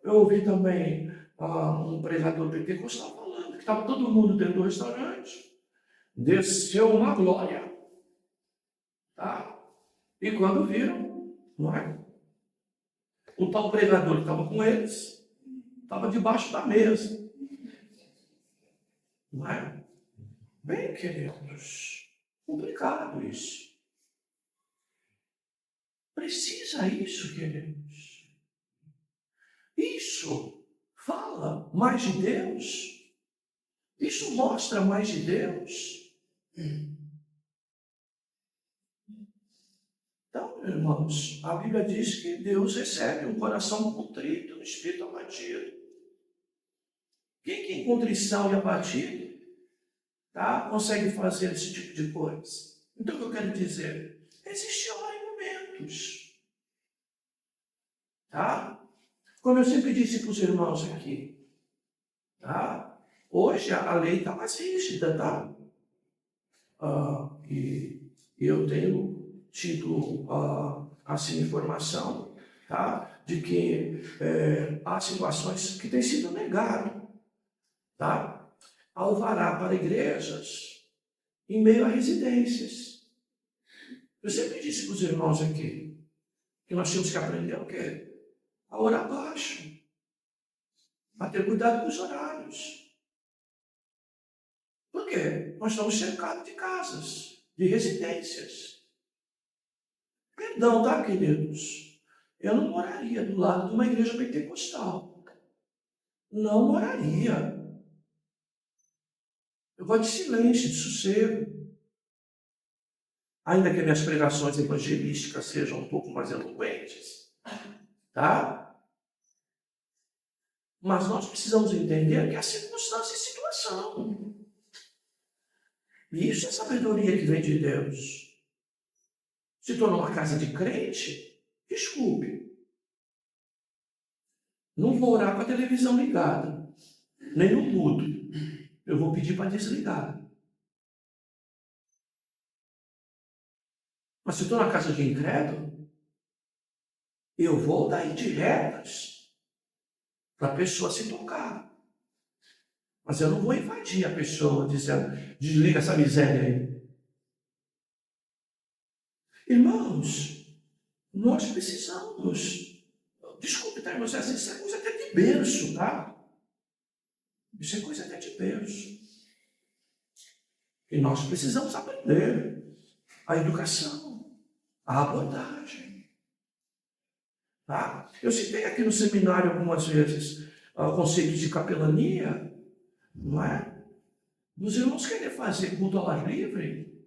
eu ouvi também um pregador pentecostal falando que estava todo mundo dentro do restaurante. Desceu uma glória. Tá? E quando viram, não é? O tal pregador que estava com eles estava debaixo da mesa. Não é? Bem, queridos, complicado isso. Precisa isso, queridos. Isso fala mais de Deus. Isso mostra mais de Deus. Então, irmãos, a Bíblia diz que Deus recebe um coração contrito, um espírito abatido. Quem em contrição e abatido, tá, consegue fazer esse tipo de coisa? Então, o que eu quero dizer? Existe hora e momentos. Tá? Como eu sempre disse para os irmãos aqui, tá? Hoje a lei está mais rígida, tá? E eu tenho tido assim, informação, tá? De que há situações que têm sido negado, tá? Alvará para igrejas em meio a residências. Eu sempre disse para os irmãos aqui que nós tínhamos que aprender o quê? A orar baixo, a ter cuidado com os horários. Por quê? Nós estamos cercados de casas, de residências. Perdão, tá, queridos? Eu não moraria do lado de uma igreja pentecostal. Não moraria. Eu gosto de silêncio, de sossego. Ainda que minhas pregações evangelísticas sejam um pouco mais eloquentes, tá? Mas nós precisamos entender que há circunstância e situação. E isso é sabedoria que vem de Deus. Se tornou uma casa de crente, desculpe. Não vou orar com a televisão ligada, nem no mudo. Eu vou pedir para desligar. Mas se estou na casa de incrédulo, eu vou dar indiretas para a pessoa se tocar. Mas eu não vou invadir a pessoa dizendo, desliga essa miséria aí. Irmãos, nós precisamos. Desculpe, tá, irmãos, isso é coisa até de berço, tá? Isso é coisa até de berço. E nós precisamos aprender a educação, a abordagem. Tá? Eu citei aqui no seminário algumas vezes o conceito de capelania, não é? Os irmãos querem fazer culto ao ar livre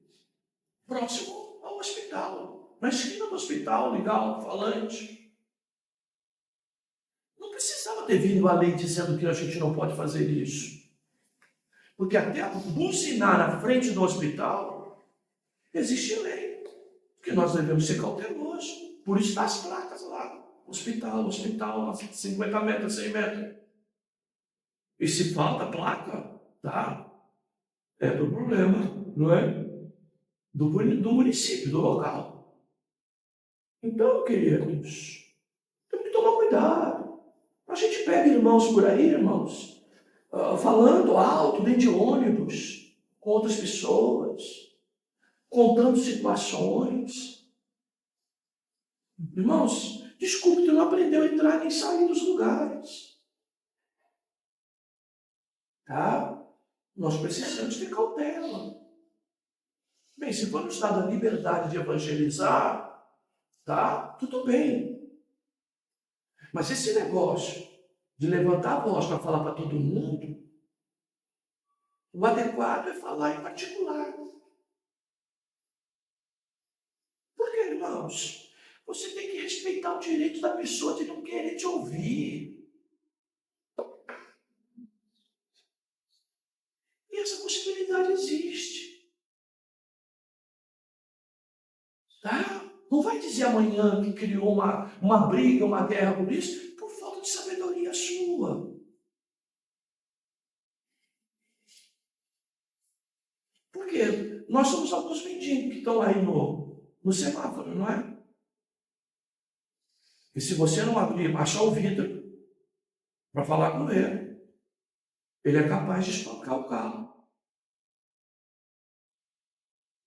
próximo ao hospital, na esquina do hospital, ligar alto-falante. Não precisava ter vindo a lei dizendo que a gente não pode fazer isso. Porque até buzinar na frente do hospital, existe lei. Que nós devemos ser cautelosos. Por isso está as placas lá. Hospital, 50 metros, 100 metros. E se falta placa, tá? É do problema, não é? Do município, do local. Então, queridos, temos que tomar cuidado. A gente pega irmãos por aí, irmãos, falando alto dentro de ônibus, com outras pessoas, contando situações. Irmãos, desculpe, tu não aprendeu a entrar nem sair dos lugares. Tá? Nós precisamos ter cautela. Bem, se for nos dada a liberdade de evangelizar, tá? Tudo bem. Mas esse negócio de levantar a voz para falar para todo mundo, o adequado é falar em particular. Por quê, irmãos? Você tem que respeitar o direito da pessoa de não querer te ouvir. E essa possibilidade existe. Tá? Não vai dizer amanhã que criou uma briga, uma guerra por isso, por falta de sabedoria sua. Porque nós somos alguns mendigos que estão aí no semáforo, não é? E se você não abrir, baixar o vidro para falar com ele é capaz de espancar o carro.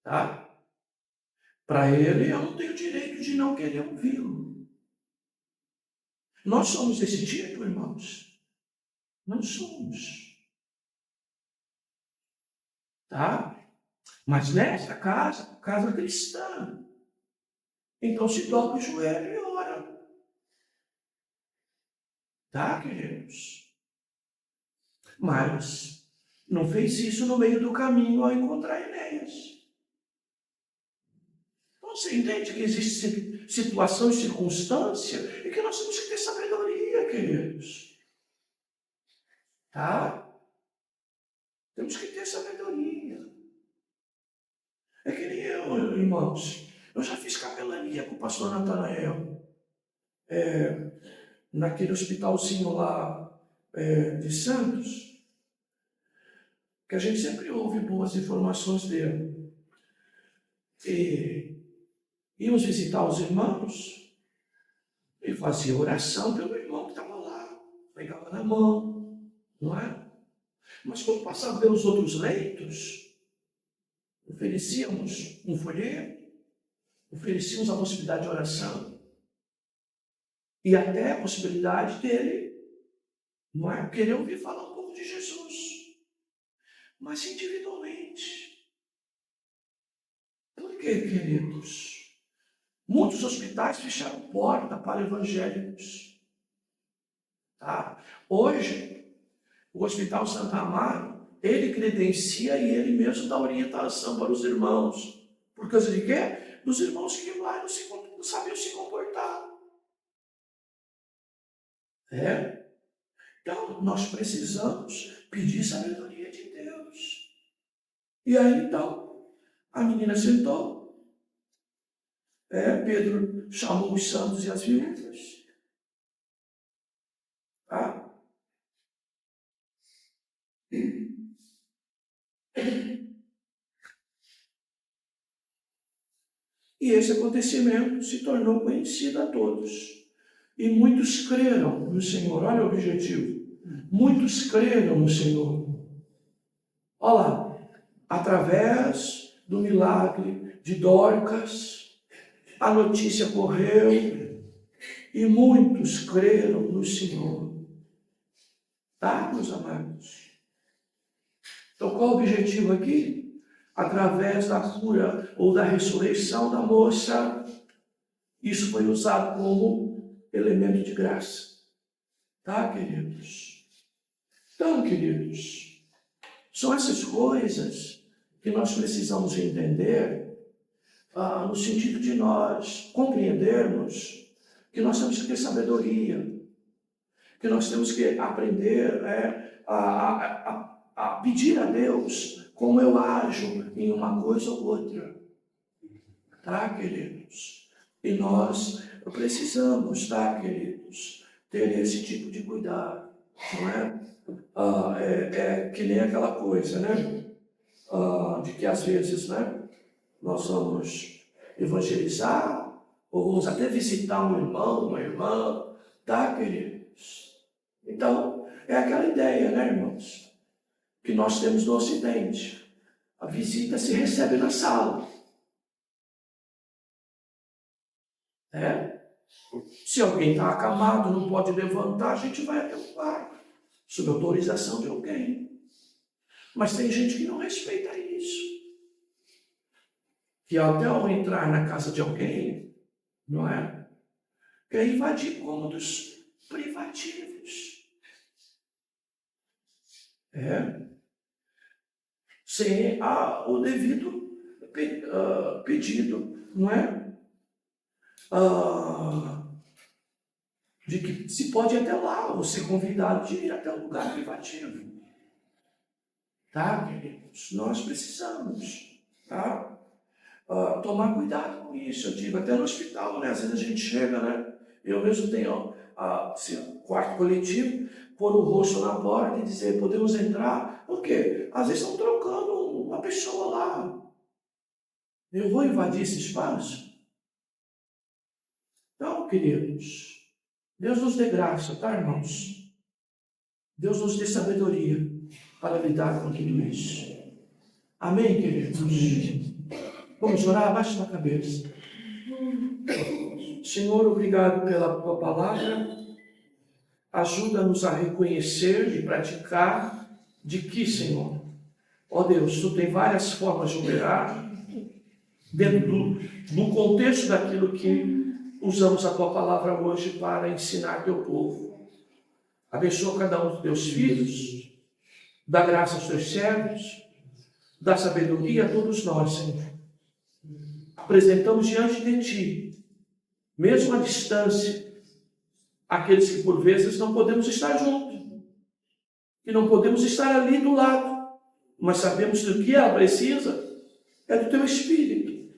Tá? Para ele, eu não tenho direito de não querer ouvi-lo. Nós somos desse tipo, irmãos? Não somos. Tá? Mas nesta casa cristã, então se dobra o joelho e ora. Tá, queridos? Mas não fez isso no meio do caminho ao encontrar Enéas. Então você entende que existe situação e circunstância e que nós temos que ter sabedoria, queridos. Tá? Temos que ter sabedoria. É que nem eu, irmãos. Eu já fiz capelania com o pastor Natanael. Naquele hospitalzinho lá de Santos, que a gente sempre ouve boas informações dele. E íamos visitar os irmãos e fazia oração pelo irmão que estava lá, pegava na mão, não é? Mas quando passava pelos outros leitos, oferecíamos um folheto, oferecíamos a possibilidade de oração e até a possibilidade dele, não é? Querer ouvir falar um pouco de Jesus, mas individualmente. Por quê, queridos? Muitos hospitais fecharam porta para evangélicos. Tá? Hoje, o Hospital Santa Amaro, ele credencia e ele mesmo dá orientação para os irmãos. Por causa de quê? Dos irmãos que lá não sabiam se comportar. Então, nós precisamos pedir sabedoria de Deus. E aí, então, a menina sentou. Pedro chamou os santos e as viúvas. Tá? E esse acontecimento se tornou conhecido a todos. E muitos creram no Senhor. Olha o objetivo. Muitos creram no Senhor. Olha lá. Através do milagre de Dorcas, a notícia correu e muitos creram no Senhor. Tá, meus amados? Então, qual o objetivo aqui? Através da cura ou da ressurreição da moça, isso foi usado como elemento de graça. Tá, queridos? Então, queridos, são essas coisas que nós precisamos entender no sentido de nós compreendermos que nós temos que ter sabedoria, que nós temos que aprender a pedir a Deus como eu ajo em uma coisa ou outra. Tá, queridos? E nós precisamos, tá, queridos, ter esse tipo de cuidado, não é? É que nem aquela coisa, né? De que às vezes, né? Nós vamos evangelizar, ou vamos até visitar um irmão, uma irmã, tá, queridos? Então, é aquela ideia, né, irmãos? Que nós temos no Ocidente. A visita se recebe na sala. Se alguém está acamado, não pode levantar, a gente vai até o quarto, sob autorização de alguém. Mas tem gente que não respeita isso. Que até ao entrar na casa de alguém, não é? Quer invadir cômodos privativos. Sem o devido pedido, não é? De que se pode ir até lá, ou ser convidado de ir até um lugar privativo. Tá, queridos? Nós precisamos, tá? Tomar cuidado com isso. Eu digo, até no hospital, né? Às vezes a gente chega, né? Eu mesmo tenho quarto coletivo, pôr o rosto na porta e dizer, podemos entrar? Por quê? Às vezes estão trocando uma pessoa lá. Eu vou invadir esse espaço? Então, queridos, Deus nos dê graça, tá, irmãos? Deus nos dê sabedoria para lidar com tudo isso. Amém, queridos? Vamos orar? Abaixe a cabeça. Senhor, obrigado pela tua palavra. Ajuda-nos a reconhecer e praticar de que, Senhor? Ó Deus, tu tem várias formas de operar dentro do contexto daquilo que usamos a tua palavra hoje para ensinar teu povo. Abençoa cada um dos teus filhos, dá graça aos teus servos, dá sabedoria a todos nós, Senhor. Apresentamos diante de ti, mesmo à distância, aqueles que por vezes não podemos estar juntos, que não podemos estar ali do lado, mas sabemos que o que ela precisa é do teu Espírito,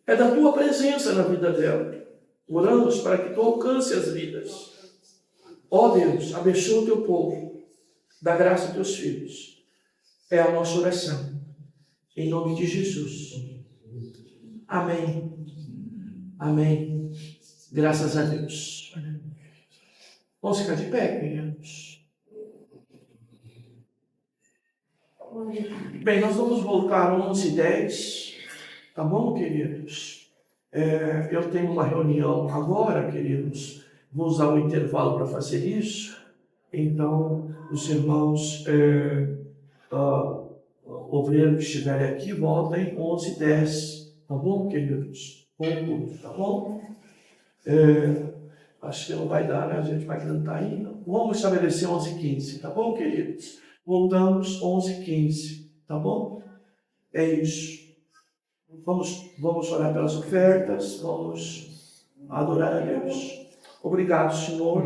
é da tua presença na vida dela. Oramos para que tu alcance as vidas. Ó Deus, abençoa o teu povo, dá graça aos teus filhos. É a nossa oração, em nome de Jesus. Amém. Amém. Graças a Deus. Vamos ficar de pé, queridos. Bem, nós vamos voltar 11h10, tá bom, queridos? Eu tenho uma reunião agora, queridos. Vou usar o intervalo para fazer isso. Então, os irmãos obreiros que estiverem aqui, voltem 11h10, tá bom, queridos? Bom, tá bom? Acho que não vai dar, né? A gente vai cantar ainda. Vamos estabelecer 11h15, tá bom, queridos? Voltamos 11h15, tá bom? É isso. Vamos orar pelas ofertas, vamos adorar a Deus. Obrigado, Senhor,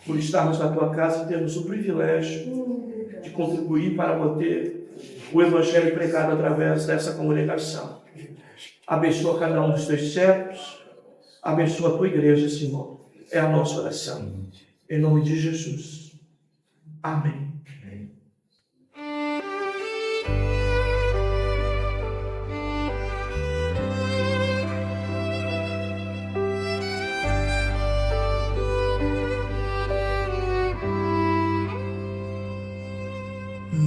por estarmos na tua casa e termos o privilégio de contribuir para manter o Evangelho pregado através dessa comunicação. Abençoa cada um dos teus servos, abençoa a tua igreja, Senhor. É a nossa oração. Em nome de Jesus. Amém.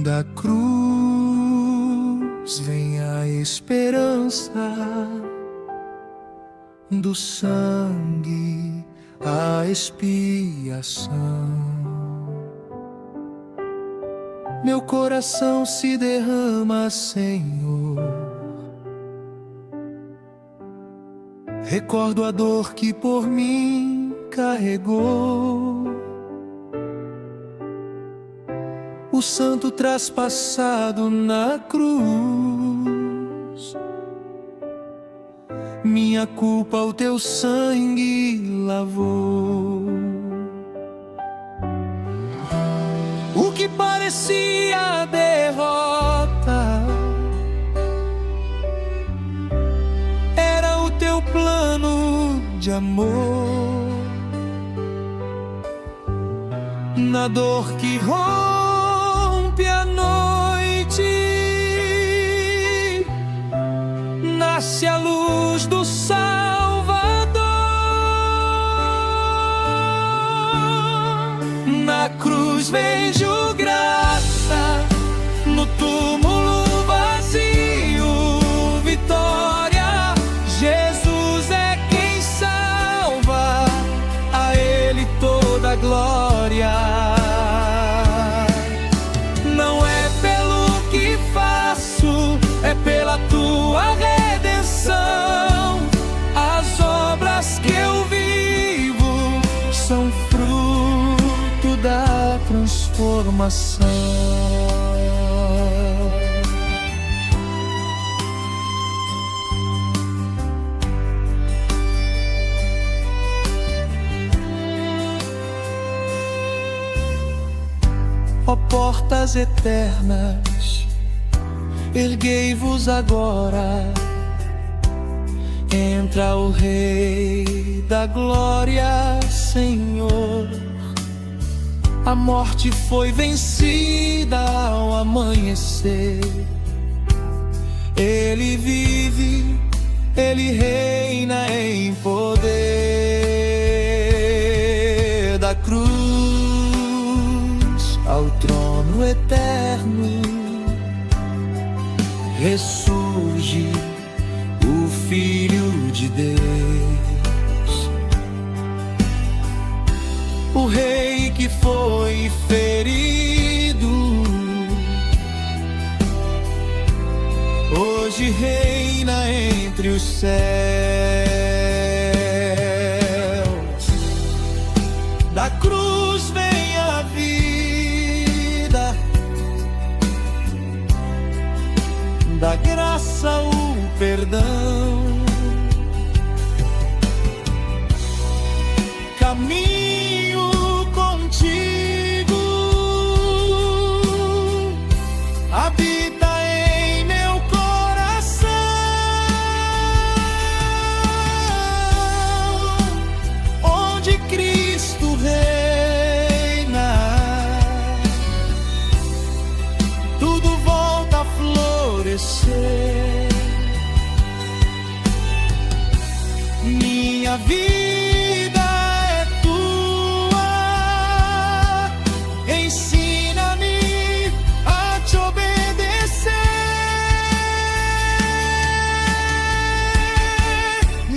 Da cruz vem a esperança, do sangue a expiação. Meu coração se derrama, Senhor. Recordo a dor que por mim carregou. O santo traspassado na cruz, minha culpa o teu sangue lavou. O que parecia derrota era o teu plano de amor. Na dor que rompe a noite, nasce a luz do Salvador. Na cruz vejo graça, no túmulo vazio, vitória. Jesus é quem salva, a Ele toda a glória. É pela tua redenção. As obras que eu vivo são fruto da transformação. Ó portas eternas, erguei-vos agora, entra o Rei da glória, Senhor. A morte foi vencida ao amanhecer. Ele vive, Ele reina em poder. Da cruz ao trono eterno ressurge o Filho de Deus, o Rei que foi ferido, hoje reina entre os céus. Da cruz vem a vida, da graça o perdão. Caminho contigo, habita em meu coração. ensina-me a te obedecer.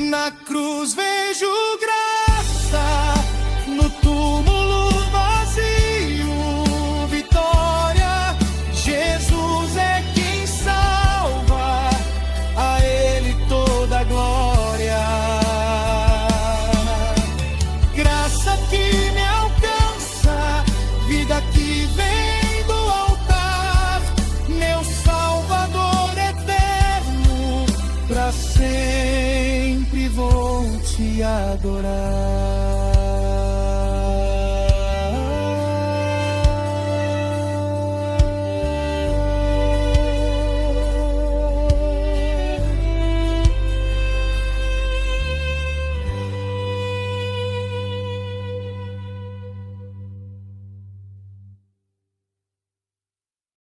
Na cruz vejo graça, no túmulo vazio, vitória. Jesus é quem salva, a Ele toda a glória. Graça que me alcança, vida que vem do altar, meu Salvador eterno, pra sempre vou te adorar.